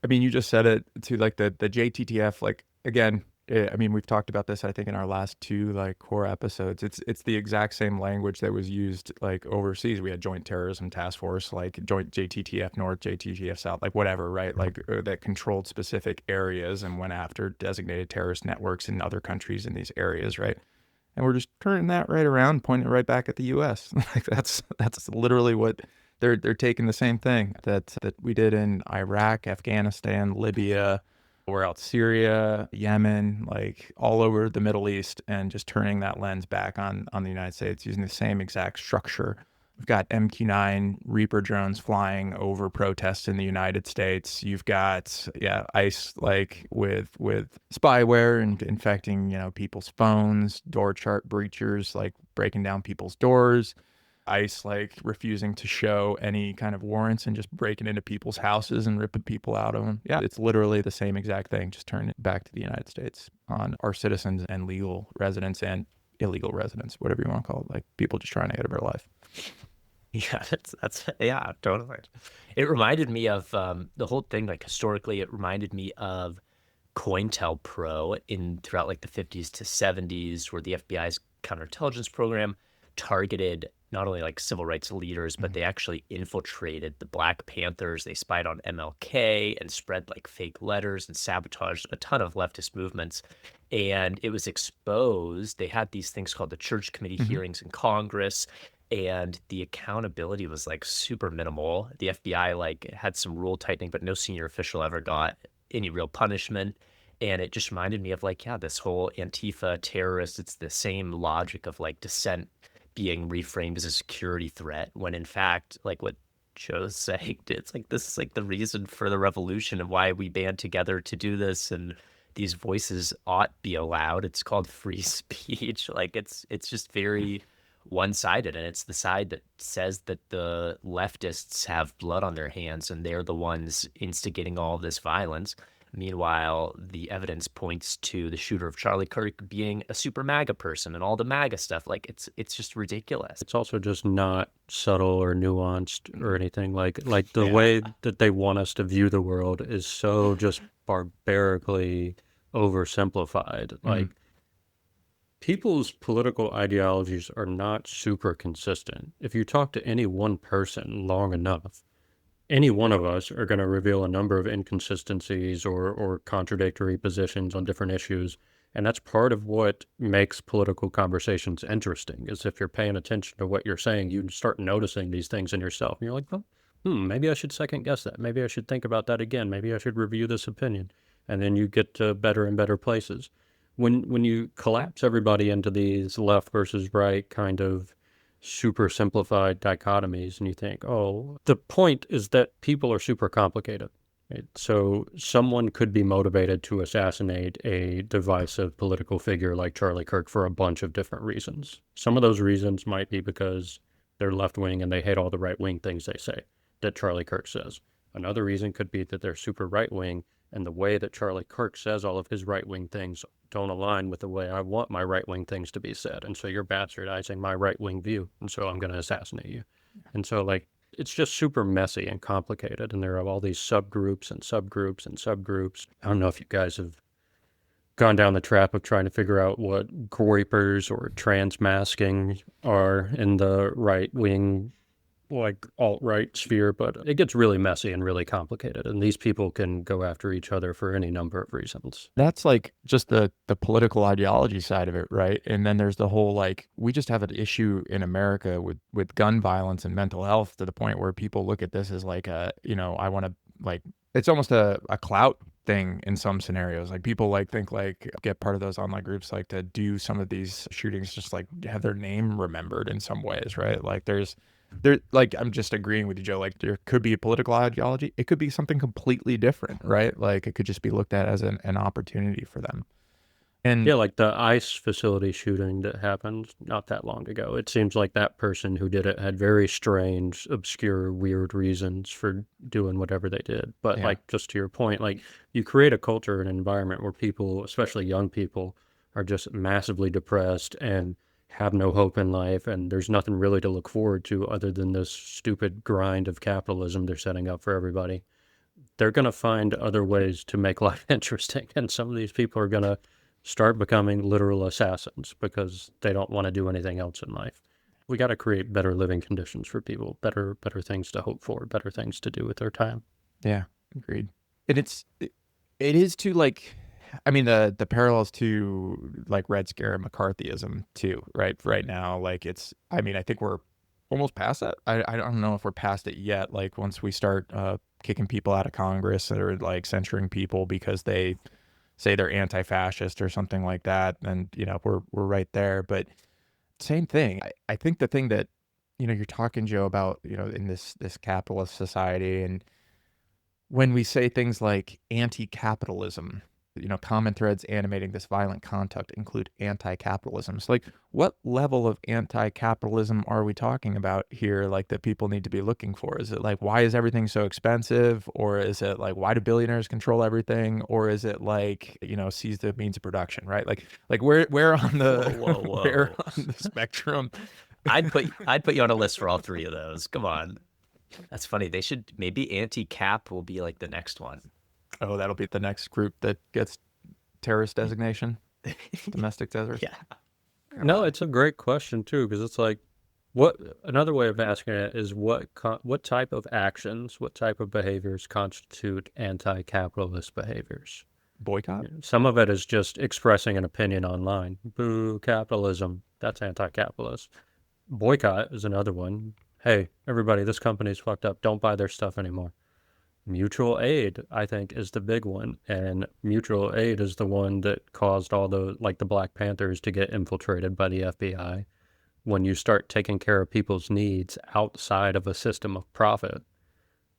I mean, you just said it to like the JTTF, like again, I mean, we've talked about this, I think, in our last two like core episodes. It's the exact same language that was used like overseas. We had Joint Terrorism Task Force, like Joint JTTF North, JTTF South, like whatever, right? Like that controlled specific areas and went after designated terrorist networks in other countries in these areas, right? And we're just turning that right around, pointing it right back at the U.S. Like that's literally what they're taking the same thing that we did in Iraq, Afghanistan, Libya. We're out Syria, Yemen, like all over the Middle East, and just turning that lens back on the United States using the same exact structure. We've got MQ-9 Reaper drones flying over protests in the United States. You've got ICE like with spyware and infecting people's phones, door chart breachers like breaking down people's doors. ICE like refusing to show any kind of warrants and just breaking into people's houses and ripping people out of them. Yeah, it's literally the same exact thing, just turning it back to the United States on our citizens and legal residents and illegal residents, whatever you want to call it, like people just trying to get a better life. Yeah, that's yeah, totally. It reminded me of the whole thing, like historically, it reminded me of COINTELPRO throughout like the 50s to 70s, where the FBI's counterintelligence program targeted not only like civil rights leaders, but they actually infiltrated the Black Panthers. They spied on MLK and spread like fake letters and sabotaged a ton of leftist movements. And it was exposed. They had these things called the Church Committee hearings in Congress, and the accountability was like super minimal. The FBI like had some rule tightening, but no senior official ever got any real punishment. And it just reminded me of like, yeah, this whole Antifa terrorist, it's the same logic of like dissent being reframed as a security threat, when in fact, like what Joe's saying, it's like this is like the reason for the revolution and why we band together to do this, and these voices ought be allowed. It's called free speech. Like it's just very one-sided, and it's the side that says that the leftists have blood on their hands and they're the ones instigating all this violence. Meanwhile, the evidence points to the shooter of Charlie Kirk being a super MAGA person and all the MAGA stuff. Like it's just ridiculous. It's also just not subtle or nuanced or anything. Like the way that they want us to view the world is so just barbarically oversimplified. Like people's political ideologies are not super consistent. If you talk to any one person long enough, any one of us are going to reveal a number of inconsistencies or contradictory positions on different issues. And that's part of what makes political conversations interesting, is if you're paying attention to what you're saying, you start noticing these things in yourself. And you're like, oh, maybe I should second guess that. Maybe I should think about that again. Maybe I should review this opinion. And then you get to better and better places. When you collapse everybody into these left versus right kind of super simplified dichotomies, and you think, oh, the point is that people are super complicated. Right? So someone could be motivated to assassinate a divisive political figure like Charlie Kirk for a bunch of different reasons. Some of those reasons might be because they're left-wing and they hate all the right-wing things they say that Charlie Kirk says. Another reason could be that they're super right-wing, and the way that Charlie Kirk says all of his right-wing things don't align with the way I want my right-wing things to be said. And so you're bastardizing my right-wing view, and so I'm going to assassinate you. And so, like, it's just super messy and complicated, and there are all these subgroups and subgroups and subgroups. I don't know if you guys have gone down the trap of trying to figure out what groypers or trans masking are in the right-wing, like alt-right sphere, but it gets really messy and really complicated, and these people can go after each other for any number of reasons. That's like just the political ideology side of it, right? And then there's the whole, like, we just have an issue in America with gun violence and mental health to the point where people look at this as like a, I want to, like, it's almost a clout thing in some scenarios. Like, people like think like get part of those online groups, like, to do some of these shootings, just like have their name remembered in some ways, right? Like like, I'm just agreeing with you, Joe. Like, there could be a political ideology. It could be something completely different, right? Like, it could just be looked at as an opportunity for them. And yeah, like the ICE facility shooting that happened not that long ago. It seems like that person who did it had very strange, obscure, weird reasons for doing whatever they did. But Yeah. like, just to your point, like, you create a culture and an environment where people, especially young people, are just massively depressed and have no hope in life, and there's nothing really to look forward to other than this stupid grind of capitalism they're setting up for everybody. They're going to find other ways to make life interesting, and some of these people are going to start becoming literal assassins because they don't want to do anything else in life. We got to create better living conditions for people, better things to hope for, better things to do with their time. yeah, agreed. And it is too, like, I mean, the parallels to like Red Scare and McCarthyism too, right? Right now, like, I mean, I think we're almost past that. I don't know if we're past it yet. Like, once we start kicking people out of Congress or like censoring people because they say they're anti-fascist or something like that, then we're right there. But same thing. I think the thing that you're talking, Joe, about in this capitalist society, and when we say things like anti-capitalism, common threads animating this violent conduct include anti-capitalism. So, like, what level of anti-capitalism are we talking about here, like, that people need to be looking for? Is it like, why is everything so expensive? Or is it like, why do billionaires control everything? Or is it like, seize the means of production, right? Like where on the Whoa. where on the spectrum? I'd put you on a list for all three of those. Come on. That's funny. They should, maybe anti-cap will be like the next one. Oh, that'll be the next group that gets terrorist designation, domestic terrorist. Yeah. No, it's a great question too, because it's like, another way of asking it is what type of actions, what type of behaviors constitute anti-capitalist behaviors? Boycott? Some of it is just expressing an opinion online. Boo, capitalism. That's anti-capitalist. Boycott is another one. Hey, everybody, this company's fucked up. Don't buy their stuff anymore. Mutual aid, I think, is the big one. And mutual aid is the one that caused all the Black Panthers to get infiltrated by the FBI. When you start taking care of people's needs outside of a system of profit,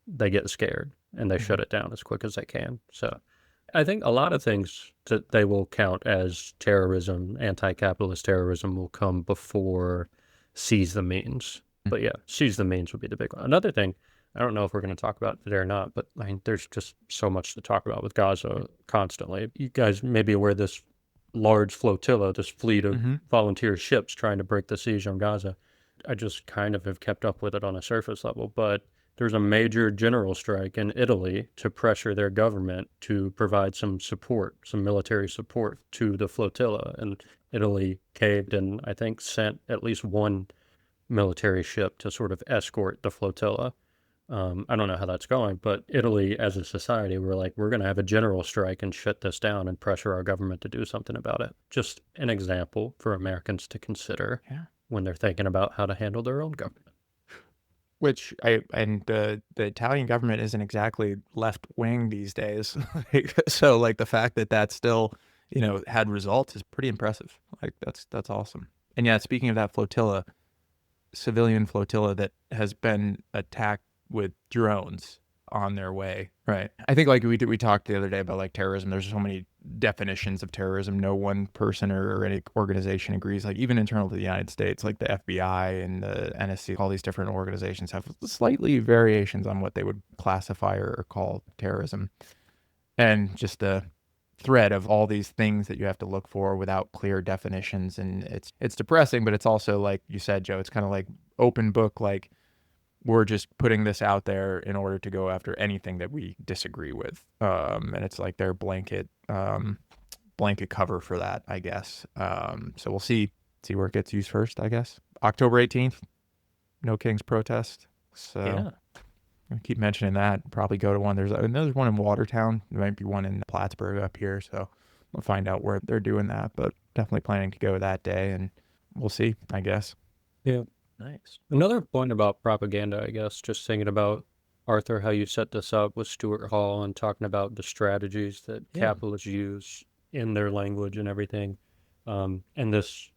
they get scared and they shut it down as quick as they can. So I think a lot of things that they will count as terrorism, anti-capitalist terrorism, will come before seize the means. But yeah, seize the means would be the big one. Another thing, I don't know if we're going to talk about it today or not, but I mean, there's just so much to talk about with Gaza constantly. You guys may be aware of this large flotilla, this fleet of volunteer ships trying to break the siege on Gaza. I just kind of have kept up with it on a surface level, but there's a major general strike in Italy to pressure their government to provide some support, some military support to the flotilla. And Italy caved and I think sent at least one military ship to sort of escort the flotilla. I don't know how that's going, but Italy as a society, we're going to have a general strike and shut this down and pressure our government to do something about it. Just an example for Americans to consider when they're thinking about how to handle their own government. Which the Italian government isn't exactly left wing these days. So like the fact that that still, had results is pretty impressive. Like that's awesome. And yeah, speaking of that flotilla, civilian flotilla that has been attacked with drones on their way. Right. I think like we talked the other day about like terrorism. There's so many definitions of terrorism. No one person or any organization agrees. Like even internal to the United States, like the FBI and the NSC, all these different organizations have slightly variations on what they would classify or call terrorism. And just the thread of all these things that you have to look for without clear definitions. And it's depressing, but it's also, like you said, Joe, it's kind of like open book, like we're just putting this out there in order to go after anything that we disagree with. And it's like their blanket cover for that, I guess. So we'll see where it gets used first, I guess. October 18th, No Kings protest. So Yeah. I keep mentioning that. Probably go to one. There's one in Watertown. There might be one in Plattsburgh up here. So we'll find out where they're doing that. But definitely planning to go that day, and we'll see, I guess. Yeah. Nice. Another point about propaganda, I guess, just thinking about, Arthur, how you set this up with Stuart Hall and talking about the strategies that capitalists use in their language and everything. And this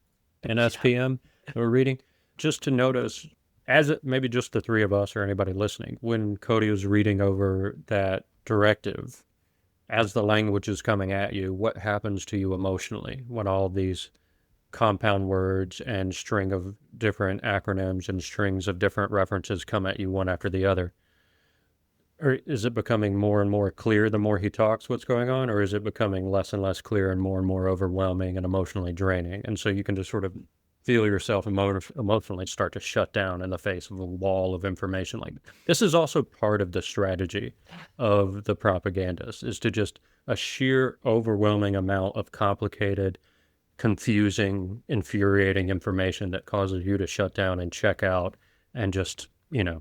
NSPM that we're reading, just to notice, maybe just the three of us or anybody listening, when Cody was reading over that directive, as the language is coming at you, what happens to you emotionally when all these compound words and string of different acronyms and strings of different references come at you one after the other? Or is it becoming more and more clear the more he talks what's going on, or is it becoming less and less clear and more overwhelming and emotionally draining? And so you can just sort of feel yourself emotionally start to shut down in the face of a wall of information. Like, this is also part of the strategy of the propagandists, is to just a sheer overwhelming amount of complicated, confusing, infuriating information that causes you to shut down and check out and just,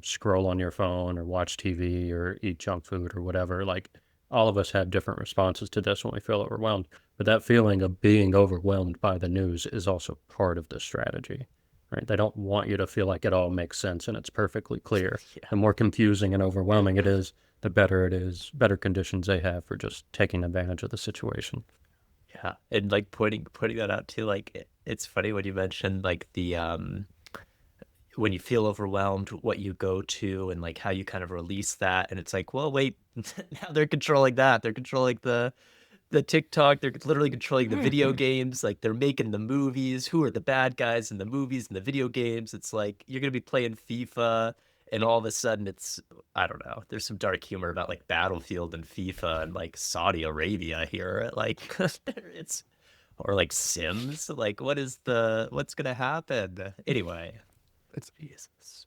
scroll on your phone or watch TV or eat junk food or whatever. Like, all of us have different responses to this when we feel overwhelmed. But that feeling of being overwhelmed by the news is also part of the strategy, right? They don't want you to feel like it all makes sense and it's perfectly clear. The more confusing and overwhelming it is, the better it is, better conditions they have for just taking advantage of the situation. Yeah, and like putting that out too, like it's funny when you mentioned like the when you feel overwhelmed, what you go to and like how you kind of release that, and it's like, well, wait, now they're controlling that. They're controlling the TikTok. They're literally controlling the video games. Like they're making the movies. Who are the bad guys in the movies and the video games? It's like you're gonna be playing FIFA, and all of a sudden it's, I don't know. There's some dark humor about like Battlefield and FIFA and like Saudi Arabia here. Like it's, or like Sims. Like what's gonna happen anyway?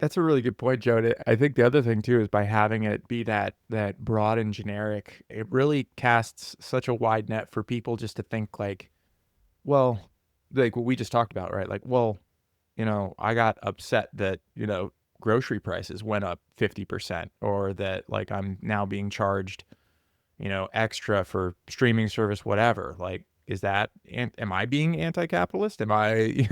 That's a really good point, Joe. I think the other thing too is by having it be that broad and generic, it really casts such a wide net for people just to think like, well, like what we just talked about, right? Like, well, I got upset that, grocery prices went up 50%, or that like I'm now being charged, extra for streaming service, whatever. Like, is that, am I being anti-capitalist? Am I,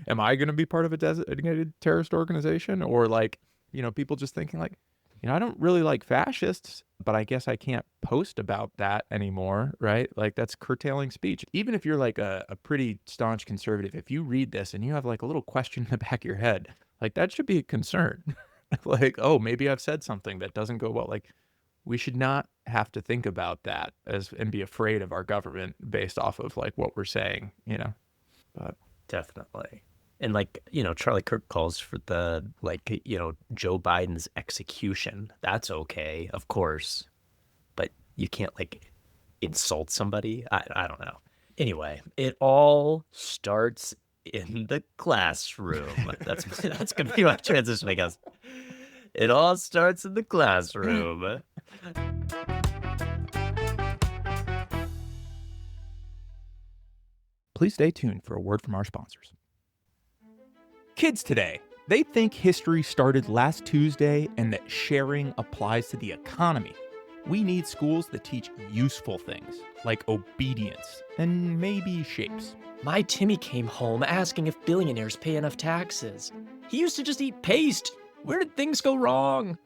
am I going to be part of a designated terrorist organization? Or like, people just thinking like, I don't really like fascists, but I guess I can't post about that anymore, right? Like that's curtailing speech. Even if you're like a pretty staunch conservative, if you read this and you have like a little question in the back of your head, like that should be a concern. Like, oh, maybe I've said something that doesn't go well. Like, we should not have to think about that and be afraid of our government based off of like what we're saying, But Definitely. And like, Charlie Kirk calls for the like, Joe Biden's execution. That's okay, of course. But you can't like insult somebody. I don't know. Anyway, it all starts in the classroom. That's gonna be my transition, I guess. It all starts in the classroom. please stay tuned for a word from our sponsors. Kids today, they think history started last Tuesday and that sharing applies to the economy. We need schools that teach useful things, like obedience and maybe shapes. My Timmy came home asking if billionaires pay enough taxes. He used to just eat paste. Where did things go wrong?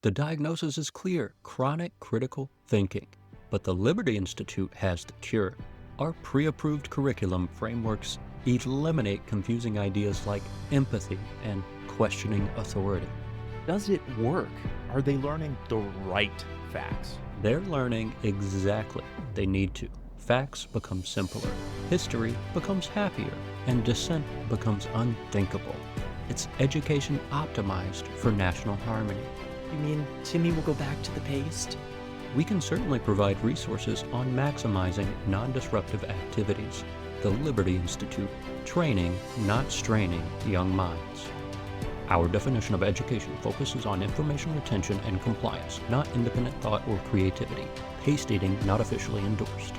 The diagnosis is clear: chronic critical thinking. But the Liberty Institute has the cure. Our pre-approved curriculum frameworks eliminate confusing ideas like empathy and questioning authority. Does it work? Are they learning the right facts? They're learning exactly what they need to. Facts become simpler, history becomes happier, and dissent becomes unthinkable. It's education optimized for national harmony. You mean Timmy will go back to the paste? We can certainly provide resources on maximizing non-disruptive activities. The Liberty Institute, training, not straining, young minds. Our definition of education focuses on information retention and compliance, not independent thought or creativity. Paste eating not officially endorsed.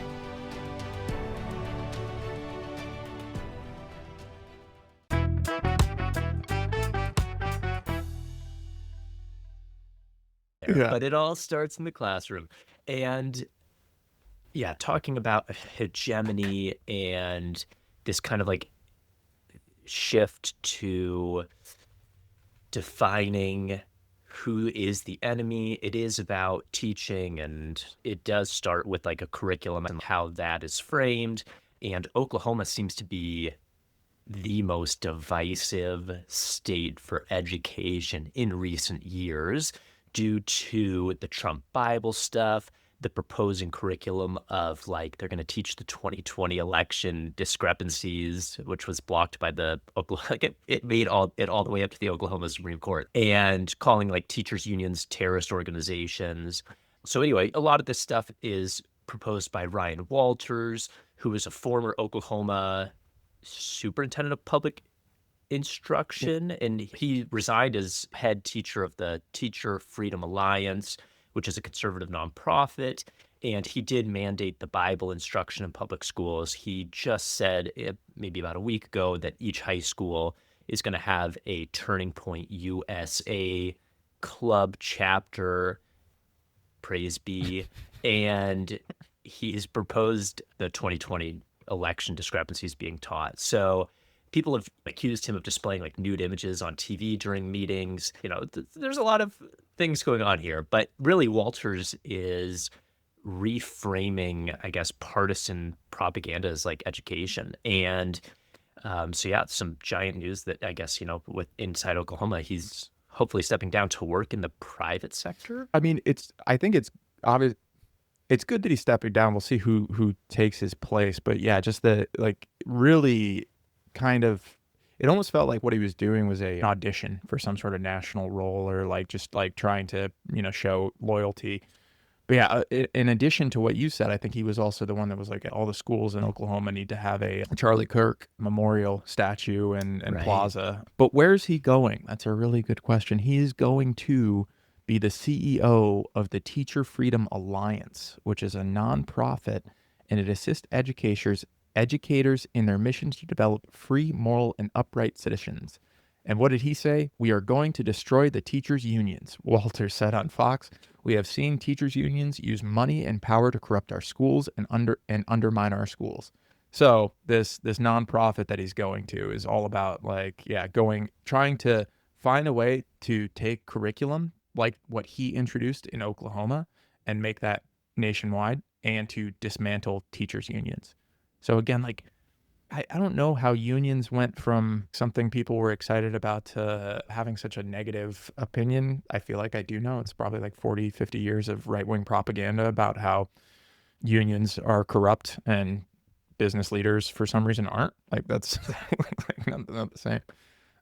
Yeah. But it all starts in the classroom. And yeah, talking about hegemony and this kind of like shift to defining who is the enemy. It is about teaching, and it does start with like a curriculum and how that is framed. And Oklahoma seems to be the most divisive state for education in recent years due to the Trump Bible stuff, the proposing curriculum of like they're going to teach the 2020 election discrepancies, which was blocked by the Oklahoma. It made it all the way up to the Oklahoma Supreme Court, and calling like teachers unions terrorist organizations. So anyway, a lot of this stuff is proposed by Ryan Walters, who is a former Oklahoma superintendent of public instruction, and he resigned as head teacher of the Teacher Freedom Alliance, which is a conservative nonprofit, and he did mandate the Bible instruction in public schools. He just said maybe about a week ago that each high school is going to have a Turning Point USA club chapter, praise be, and he's proposed the 2020 election discrepancies being taught. So people have accused him of displaying like nude images on TV during meetings. You know, there's a lot of things going on here, but really Walters is reframing, I guess, partisan propaganda as like education. And so yeah, some giant news that I guess, you know, with inside Oklahoma, he's hopefully stepping down to work in the private sector. I mean, I think it's obvious. It's good that he's stepping down. We'll see who takes his place. But yeah, just the like really kind of, it almost felt like what he was doing was an audition for some sort of national role, or like just like trying to, you know, show loyalty. But yeah, in addition to what you said, I think he was also the one that was like, all the schools in Oklahoma need to have a Charlie Kirk memorial statue and Right. plaza. But where's he going? That's a really good question. He is going to be the CEO of the Teacher Freedom Alliance, which is a nonprofit, and it assists educators in their missions to develop free, moral, and upright citizens. And what did he say? We are going to destroy the teachers' unions, Walter said on Fox. We have seen teachers' unions use money and power to corrupt our schools and undermine our schools. So this nonprofit that he's going to is all about like, yeah, trying to find a way to take curriculum like what he introduced in Oklahoma and make that nationwide, and to dismantle teachers' unions. So again, like, I don't know how unions went from something people were excited about to having such a negative opinion. I feel like I do know. It's probably like 40, 50 years of right-wing propaganda about how unions are corrupt and business leaders for some reason aren't. Like, that's like not the same.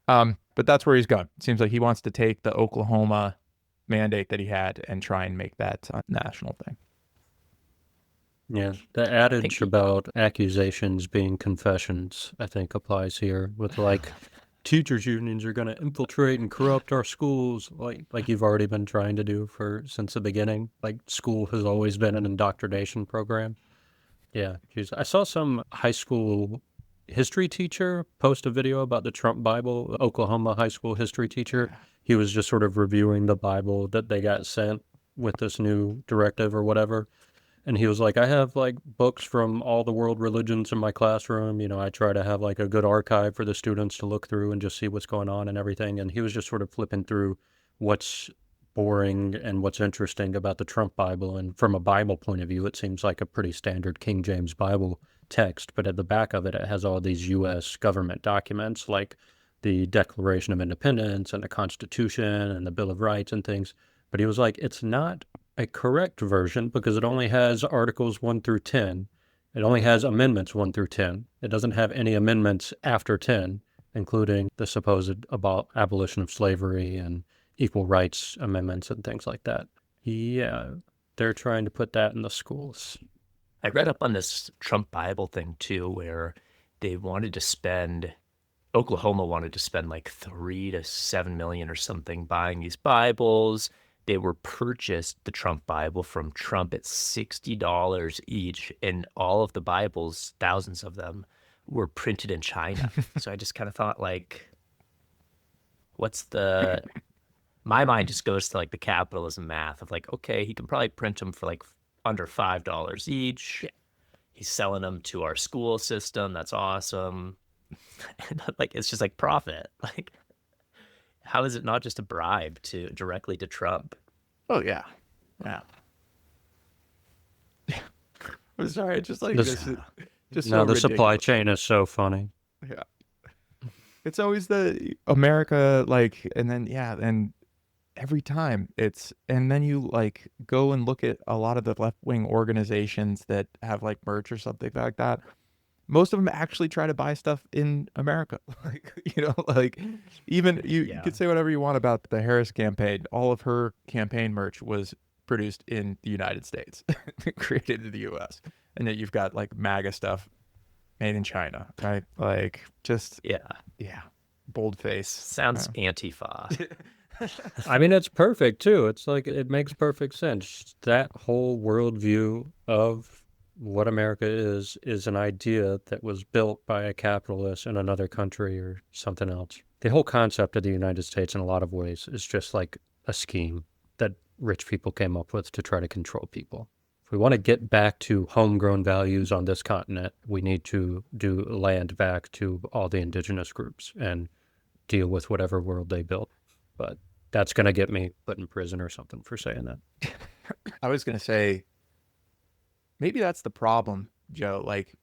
But that's where he's going. It seems like he wants to take the Oklahoma mandate that he had and try and make that a national thing. Yeah, the adage about accusations being confessions, I think, applies here with like teachers unions are going to infiltrate and corrupt our schools, like you've already been trying to do since the beginning. Like, school has always been an indoctrination program. Yeah, geez. I saw some high school history teacher post a video about the Trump Bible. Oklahoma high school history teacher, he was just sort of reviewing the Bible that they got sent with this new directive or whatever. And he was like, I have like books from all the world religions in my classroom. You know, I try to have like a good archive for the students to look through and just see what's going on and everything. And he was just sort of flipping through what's boring and what's interesting about the Trump Bible. And from a Bible point of view, it seems like a pretty standard King James Bible text. But at the back of it, it has all these U.S. government documents like the Declaration of Independence and the Constitution and the Bill of Rights and things. But he was like, it's not a correct version because it only has Articles 1 through 10. It only has Amendments 1 through 10. It doesn't have any amendments after 10, including the supposed abolition of slavery and equal rights amendments and things like that. Yeah, they're trying to put that in the schools. I read up on this Trump Bible thing too, where Oklahoma wanted to spend like 3 to 7 million or something buying these Bibles. They were purchased, the Trump Bible, from Trump at $60 each, and all of the Bibles, thousands of them, were printed in China. So I just kind of thought, like, my mind just goes to like the capitalism math of like, okay, he can probably print them for like under $5 each. He's selling them to our school system. That's awesome. And like, it's just like profit. Like, how is it not just a bribe directly to Trump? Oh yeah, yeah. I'm sorry, it's just like This- just No, so the supply ridiculous. chain is so funny. Yeah. It's always the America, like, and then, yeah, and every time and then you like go and look at a lot of the left-wing organizations that have like merch or something like that. Most of them actually try to buy stuff in America. Like, like even you could say whatever you want about the Harris campaign. All of her campaign merch was produced in the United States, created in the US. And then you've got like MAGA stuff made in China, right? Like just, yeah, boldface. Sounds Antifa. I mean, it's perfect too. It's like, it makes perfect sense. That whole worldview of what America is an idea that was built by a capitalist in another country or something else. The whole concept of the United States in a lot of ways is just like a scheme that rich people came up with to try to control people. If we want to get back to homegrown values on this continent, we need to do land back to all the indigenous groups and deal with whatever world they built. But that's going to get me put in prison or something for saying that. I was going to say, maybe that's the problem, Joe. Like,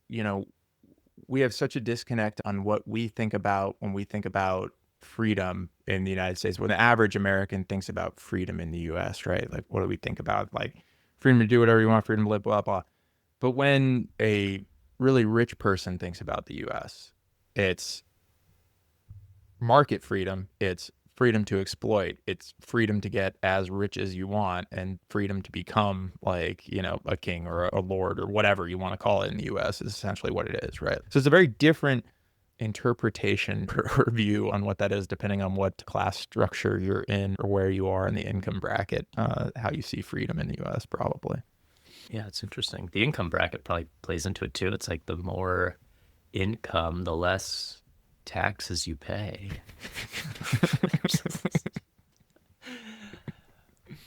we have such a disconnect on what we think about when we think about freedom in the United States. When the average American thinks about freedom in the US, right? Like, what do we think about? Like, freedom to do whatever you want, freedom to live, blah, blah. But when a really rich person thinks about the US, it's market freedom, it's freedom to exploit, it's freedom to get as rich as you want, and freedom to become like, a king or a lord or whatever you want to call it in the US is essentially what it is, right? So it's a very different interpretation or view on what that is, depending on what class structure you're in or where you are in the income bracket, how you see freedom in the US, probably. Yeah, it's interesting. The income bracket probably plays into it too. It's like the more income, the less taxes you pay.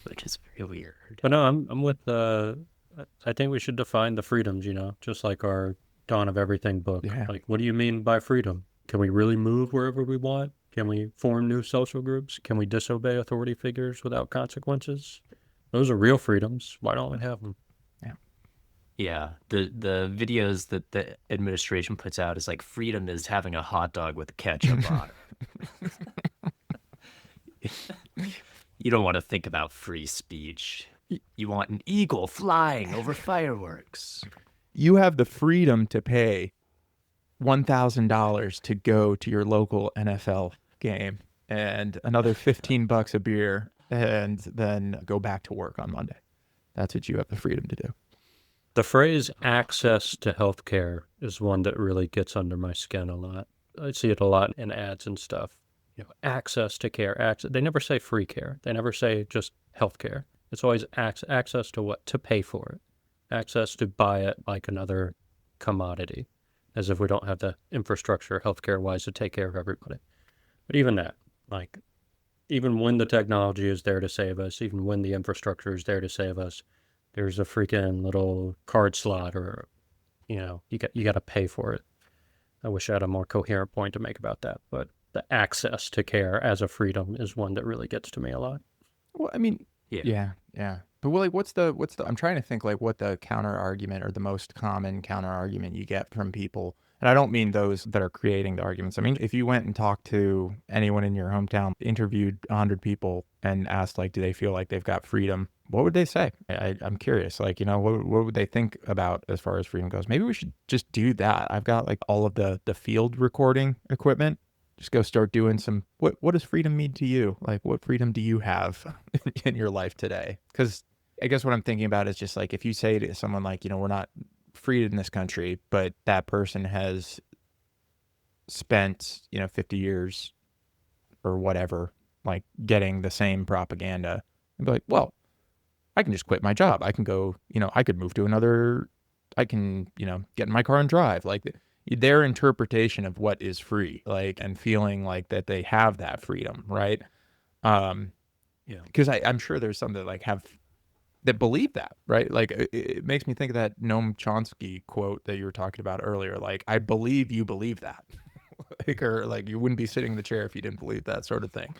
Which is very weird. But no, I'm with I think we should define the freedoms, just like our Dawn of Everything book. Yeah. Like, what do you mean by freedom? Can we really move wherever we want? Can we form new social groups? Can we disobey authority figures without consequences? Those are real freedoms. Why don't we have them? Yeah, the videos that the administration puts out is like, freedom is having a hot dog with ketchup on it. You don't want to think about free speech. You want an eagle flying over fireworks. You have the freedom to pay $1,000 to go to your local NFL game and another $15 a beer and then go back to work on Monday. That's what you have the freedom to do. The phrase access to healthcare is one that really gets under my skin a lot. I see it a lot in ads and stuff. Access to care. They never say free care. They never say just healthcare. It's always access to what? To pay for it. Access to buy it like another commodity, as if we don't have the infrastructure healthcare-wise to take care of everybody. But even that, like, even when the technology is there to save us, even when the infrastructure is there to save us, there's a freaking little card slot or, you got to pay for it. I wish I had a more coherent point to make about that, but the access to care as a freedom is one that really gets to me a lot. Well, I mean, yeah. But like, what's the? I'm trying to think like what the counter argument or the most common counter argument you get from people. And I don't mean those that are creating the arguments. I mean, if you went and talked to anyone in your hometown, interviewed 100 people and asked like, do they feel like they've got freedom what would they say? I'm curious. Like, what would they think about as far as freedom goes? Maybe we should just do that. I've got like all of the field recording equipment. Just go start doing some, what does freedom mean to you? Like, what freedom do you have in your life today? Because I guess what I'm thinking about is just like, if you say to someone like, we're not free in this country, but that person has spent, 50 years or whatever, like getting the same propaganda, and be like, well, I can just quit my job. I can go, I could move to another, I can, get in my car and drive. Like their interpretation of what is free, like, and feeling like that they have that freedom, right? Yeah. Because I'm sure there's some that like that believe that, right? Like it makes me think of that Noam Chomsky quote that you were talking about earlier. Like, I believe you believe that. Like, or like you wouldn't be sitting in the chair if you didn't believe that sort of thing.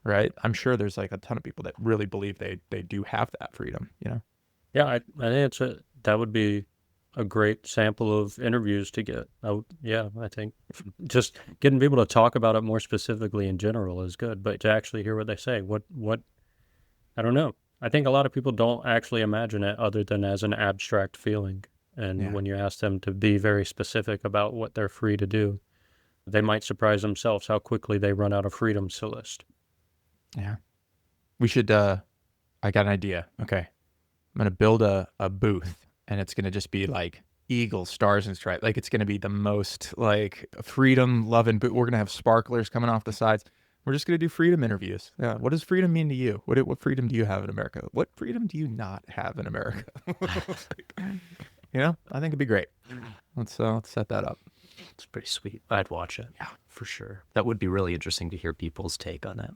Right. I'm sure there's like a ton of people that really believe they do have that freedom, Yeah, I think that would be a great sample of interviews to get. I think just getting people to talk about it more specifically in general is good, but to actually hear what they say, what I don't know. I think a lot of people don't actually imagine it other than as an abstract feeling. And when you ask them to be very specific about what they're free to do, they might surprise themselves how quickly they run out of freedoms to list. Yeah. We should, I got an idea. Okay. I'm going to build a booth, and it's going to just be like eagles, stars, and stripes. Like, it's going to be the most like freedom loving booth. We're going to have sparklers coming off the sides. We're just going to do freedom interviews. Yeah. What does freedom mean to you? What freedom do you have in America? What freedom do you not have in America? I think it'd be great. Let's set that up. It's pretty sweet. I'd watch it. Yeah, for sure. That would be really interesting to hear people's take on that.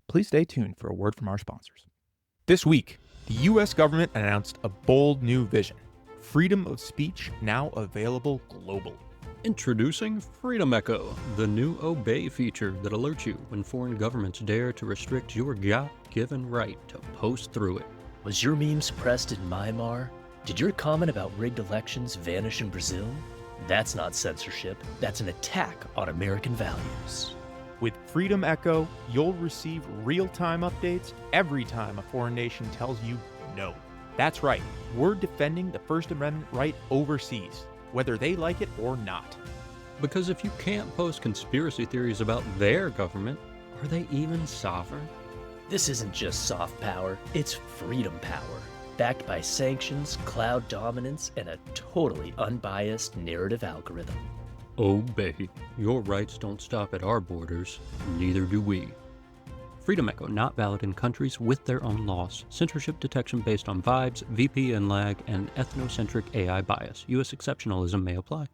Please stay tuned for a word from our sponsors. This week, the U.S. government announced a bold new vision: freedom of speech now available globally. Introducing Freedom Echo, the new Obey feature that alerts you when foreign governments dare to restrict your God-given right to post through it. Was your meme suppressed in Myanmar? Did your comment about rigged elections vanish in Brazil? That's not censorship. That's an attack on American values. With Freedom Echo, you'll receive real-time updates every time a foreign nation tells you no. That's right, we're defending the First Amendment right overseas, whether they like it or not. Because if you can't post conspiracy theories about their government, are they even sovereign? This isn't just soft power, it's freedom power, backed by sanctions, cloud dominance, and a totally unbiased narrative algorithm. Obey. Your rights don't stop at our borders, neither do we. Freedom Echo not valid in countries with their own laws. Censorship detection based on vibes, VPN lag, and ethnocentric AI bias. U.S. exceptionalism may apply.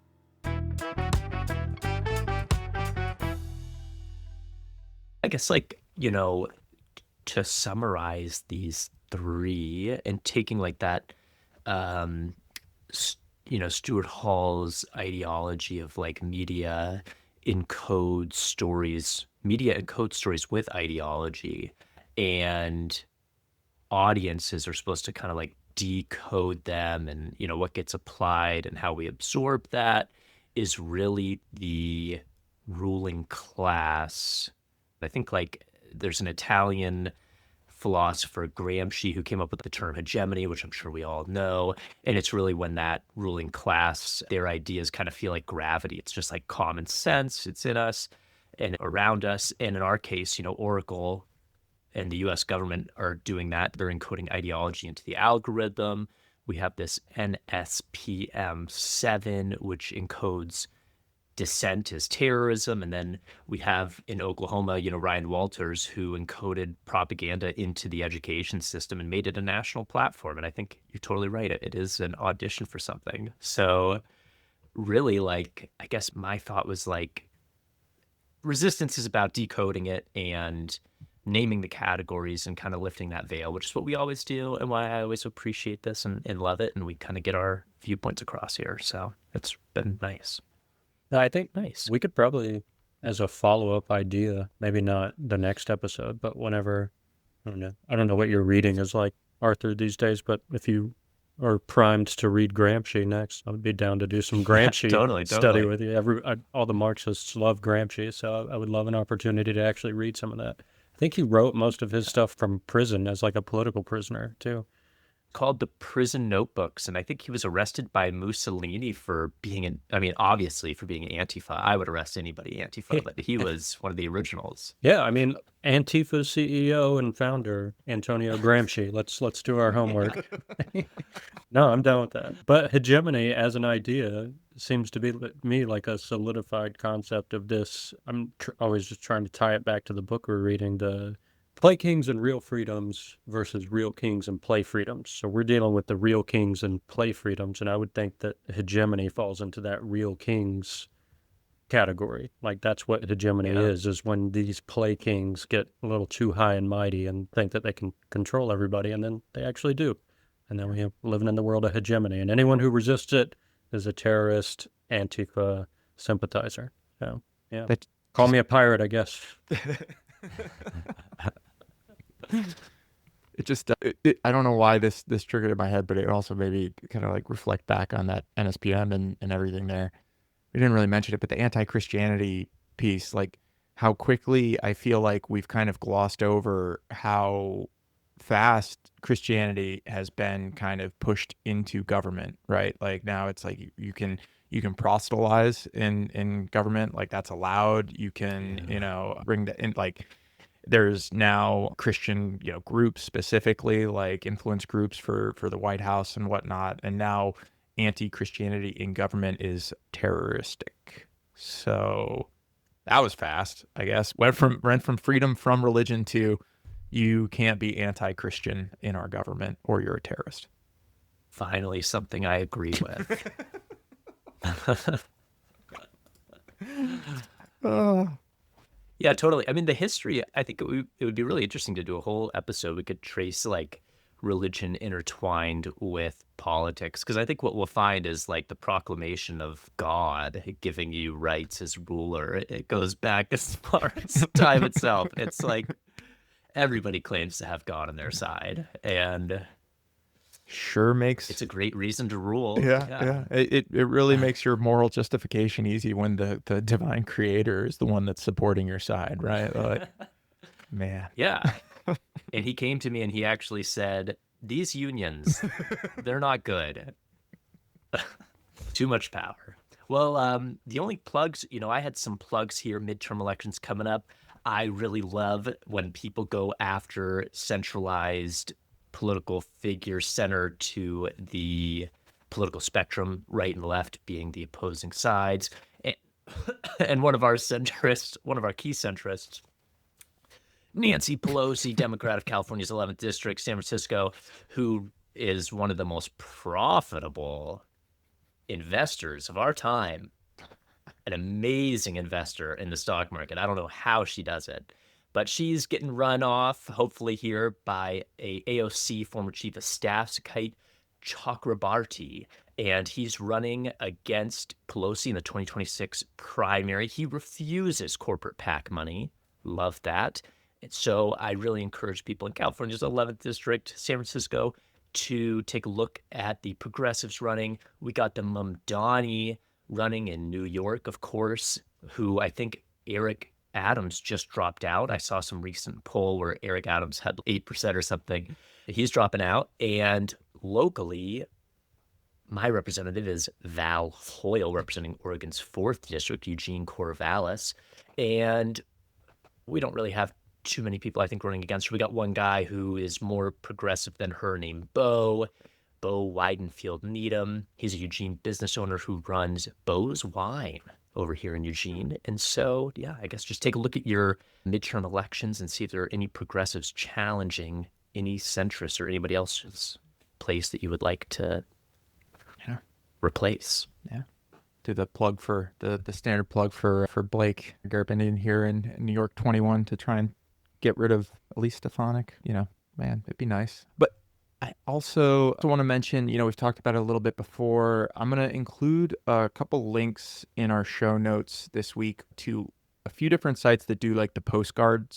I guess, to summarize these three and taking like that, Stuart Hall's ideology of like media encodes stories with ideology, and audiences are supposed to kind of like decode them, and what gets applied and how we absorb that is really the ruling class. I think like there's an Italian philosopher, Gramsci, who came up with the term hegemony, which I'm sure we all know. And it's really when that ruling class, their ideas kind of feel like gravity. It's just like common sense. It's in us and around us. And in our case, Oracle and the US government are doing that. They're encoding ideology into the algorithm. We have this NSPM7, which encodes dissent as terrorism. And then we have in Oklahoma, Ryan Walters, who encoded propaganda into the education system and made it a national platform. And I think you're totally right. It is an audition for something. So really, like, I guess my thought was like, resistance is about decoding it and naming the categories and kind of lifting that veil, which is what we always do and why I always appreciate this and love it. And we kind of get our viewpoints across here. So it's been nice. I think Nice. we could probably, as a follow-up idea, maybe not the next episode, but whenever, I don't know what your reading is like, Arthur, these days, but if you or primed to read Gramsci next. I would be down to do some Gramsci totally, study totally. with you. All the Marxists love Gramsci, so I would love an opportunity to actually read some of that. I think he wrote most of his stuff from prison as like a political prisoner too. Called the Prison Notebooks, and I think he was arrested by Mussolini for being obviously for being Antifa. I would arrest anybody Antifa, but he was one of the originals. Yeah, I mean, Antifa CEO and founder Antonio Gramsci. Let's do our homework. No, I'm down with that. But hegemony as an idea seems to be me like a solidified concept of this. I'm always just trying to tie it back to the book we're reading, the Play Kings and Real Freedoms versus Real Kings and Play Freedoms. So we're dealing with the Real Kings and Play Freedoms, and I would think that hegemony falls into that Real Kings category. Like that's what hegemony is when these play kings get a little too high and mighty and think that they can control everybody, and then they actually do. And then we have living in the world of hegemony, and anyone who resists it is a terrorist, Antifa sympathizer. So yeah, call me a pirate, I guess. It just, I don't know why this triggered in my head, but it also made me kind of like reflect back on that NSPM and everything there. We didn't really mention it, but the anti-Christianity piece, like how quickly I feel like we've kind of glossed over how fast Christianity has been kind of pushed into government, right? Like now it's like you can proselytize in government, like that's allowed. You can, bring the in, like there's now Christian, groups specifically, like influence groups for the White House and whatnot. And now anti-Christianity in government is terroristic. So that was fast, I guess. Went from freedom from religion to you can't be anti-Christian in our government or you're a terrorist. Finally, something I agree with. Yeah, totally. I mean, the history, I think it would be really interesting to do a whole episode. We could trace like religion intertwined with politics, because I think what we'll find is like the proclamation of God giving you rights as ruler. It goes back as far as time itself. It's like everybody claims to have God on their side, and sure makes it's a great reason to rule. Yeah. It really makes your moral justification easy when the divine creator is the one that's supporting your side, right? Like, man. Yeah. And he came to me and he actually said, these unions, they're not good. Too much power. Well, the only plugs, I had some plugs here, midterm elections coming up. I really love when people go after centralized political figures centered to the political spectrum, right and left being the opposing sides. And one of our key centrists, Nancy Pelosi, Democrat of California's 11th District, San Francisco, who is one of the most profitable investors of our time, an amazing investor in the stock market. I don't know how she does it, but she's getting run off, hopefully here, by a AOC former chief of staff, Sakite Chakrabarti, and he's running against Pelosi in the 2026 primary. He refuses corporate PAC money. Love that. And so I really encourage people in California's 11th District, San Francisco, to take a look at the progressives running. We got the Mamdani running in New York, of course, who I think Eric Adams just dropped out. I saw some recent poll where Eric Adams had 8% or something. He's dropping out. And locally, my representative is Val Hoyle, representing Oregon's 4th District, Eugene Corvallis. And we don't really have too many people, I think, running against her. We got one guy who is more progressive than her named Bo Weidenfield Needham. He's a Eugene business owner who runs Bo's Wine over here in Eugene. And so, yeah, I guess just take a look at your midterm elections and see if there are any progressives challenging any centrists or anybody else's place that you would like to replace. Yeah. Do the plug for the standard plug for Blake Gerben in here in New York 21 to try and get rid of Elise Stefanik. Man, it'd be nice. But I also want to mention, we've talked about it a little bit before. I'm going to include a couple links in our show notes this week to a few different sites that do like the postcard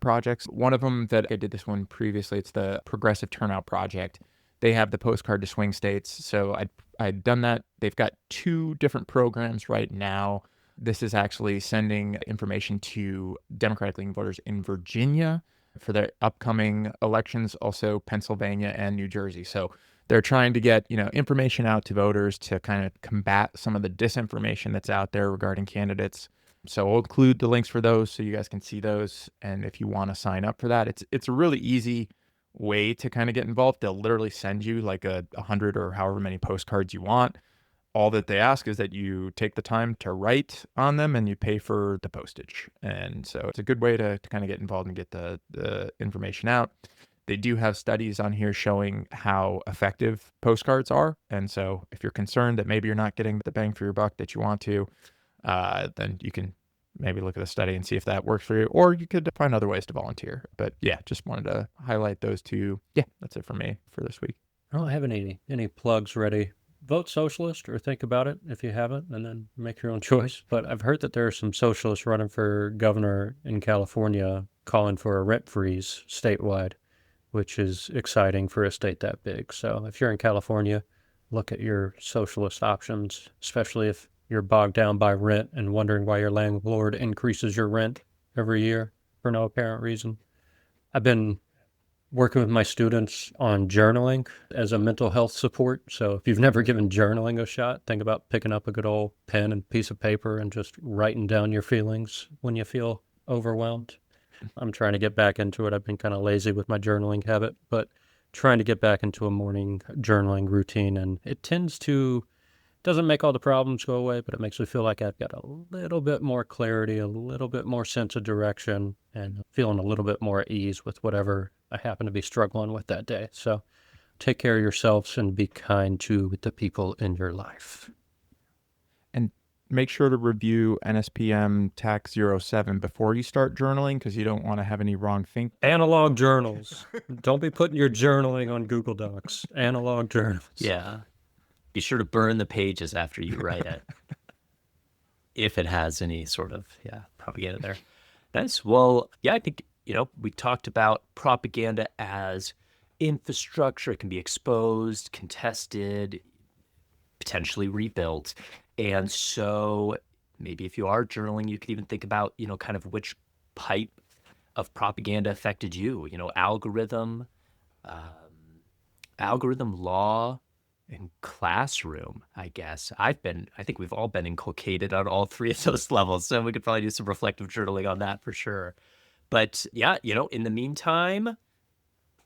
projects. One of them that I did this one previously, it's the Progressive Turnout Project. they have the postcard to swing states. So I'd done that. They've got 2 different programs right now. This is actually sending information to Democratic leaning voters in Virginia for their upcoming elections, also Pennsylvania and New Jersey. So they're trying to get, information out to voters to kind of combat some of the disinformation that's out there regarding candidates. So I'll include the links for those so you guys can see those. And if you want to sign up for that, it's a really easy way to kind of get involved. They'll literally send you like 100 or however many postcards you want. All that they ask is that you take the time to write on them and you pay for the postage. And so it's a good way to kind of get involved and get the information out. They do have studies on here showing how effective postcards are. And so if you're concerned that maybe you're not getting the bang for your buck that you want to, then you can maybe look at the study and see if that works for you, or you could find other ways to volunteer. But yeah, just wanted to highlight those 2. Yeah, that's it for me for this week. I don't have any plugs ready. Vote socialist or think about it if you haven't, and then make your own choice. But I've heard that there are some socialists running for governor in California calling for a rent freeze statewide, which is exciting for a state that big. So if you're in California, look at your socialist options, especially if you're bogged down by rent and wondering why your landlord increases your rent every year for no apparent reason. I've been working with my students on journaling as a mental health support. So if you've never given journaling a shot, think about picking up a good old pen and piece of paper and just writing down your feelings when you feel overwhelmed. I'm trying to get back into it. I've been kind of lazy with my journaling habit, but trying to get back into a morning journaling routine. And it doesn't make all the problems go away, but it makes me feel like I've got a little bit more clarity, a little bit more sense of direction, and feeling a little bit more at ease with whatever I happen to be struggling with that day. So take care of yourselves and be kind to the people in your life. And make sure to review NSPM Tax 07 before you start journaling, because you don't want to have any wrong think. Analog journals. Don't be putting your journaling on Google Docs. Analog journals. Yeah. Be sure to burn the pages after you write it. If it has any sort of, propaganda there. Nice. Well, I think, we talked about propaganda as infrastructure. It can be exposed, contested, potentially rebuilt. And so maybe if you are journaling, you could even think about, kind of which type of propaganda affected you, algorithm law, and classroom, I guess. I think we've all been inculcated on all 3 of those levels. So we could probably do some reflective journaling on that for sure. But in the meantime,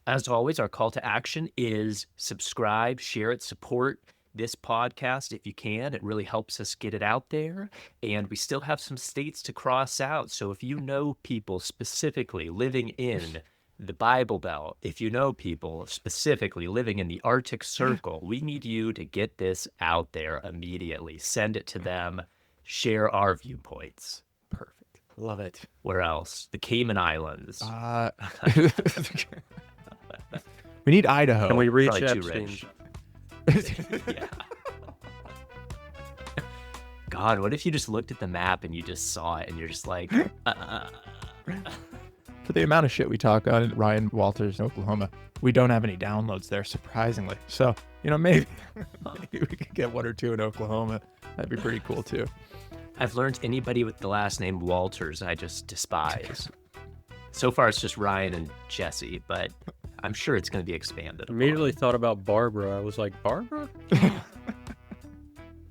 as always, our call to action is subscribe, share it, support this podcast if you can. It really helps us get it out there. And we still have some states to cross out. So if you know people specifically living in the Bible Belt, if you know people specifically living in the Arctic Circle, we need you to get this out there immediately. Send it to them. Share our viewpoints. Perfect. Love it. Where else? The Cayman Islands. We need Idaho. Can we reach Probably too Epstein? rich. Yeah. God, what if you just looked at the map and you just saw it and you're just like, For the amount of shit we talk on Ryan Walters, Oklahoma, we don't have any downloads there, surprisingly. So, maybe we could get 1 or 2 in Oklahoma. That'd be pretty cool, too. I've learned anybody with the last name Walters, I just despise. So far, it's just Ryan and Jesse, but I'm sure it's going to be expanded upon. Immediately thought about Barbara. I was like, Barbara?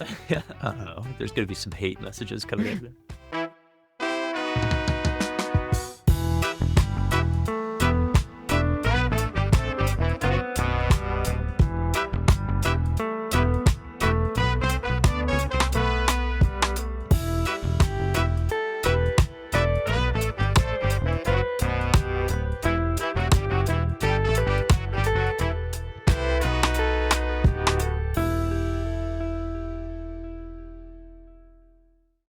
Uh-oh. There's going to be some hate messages coming in.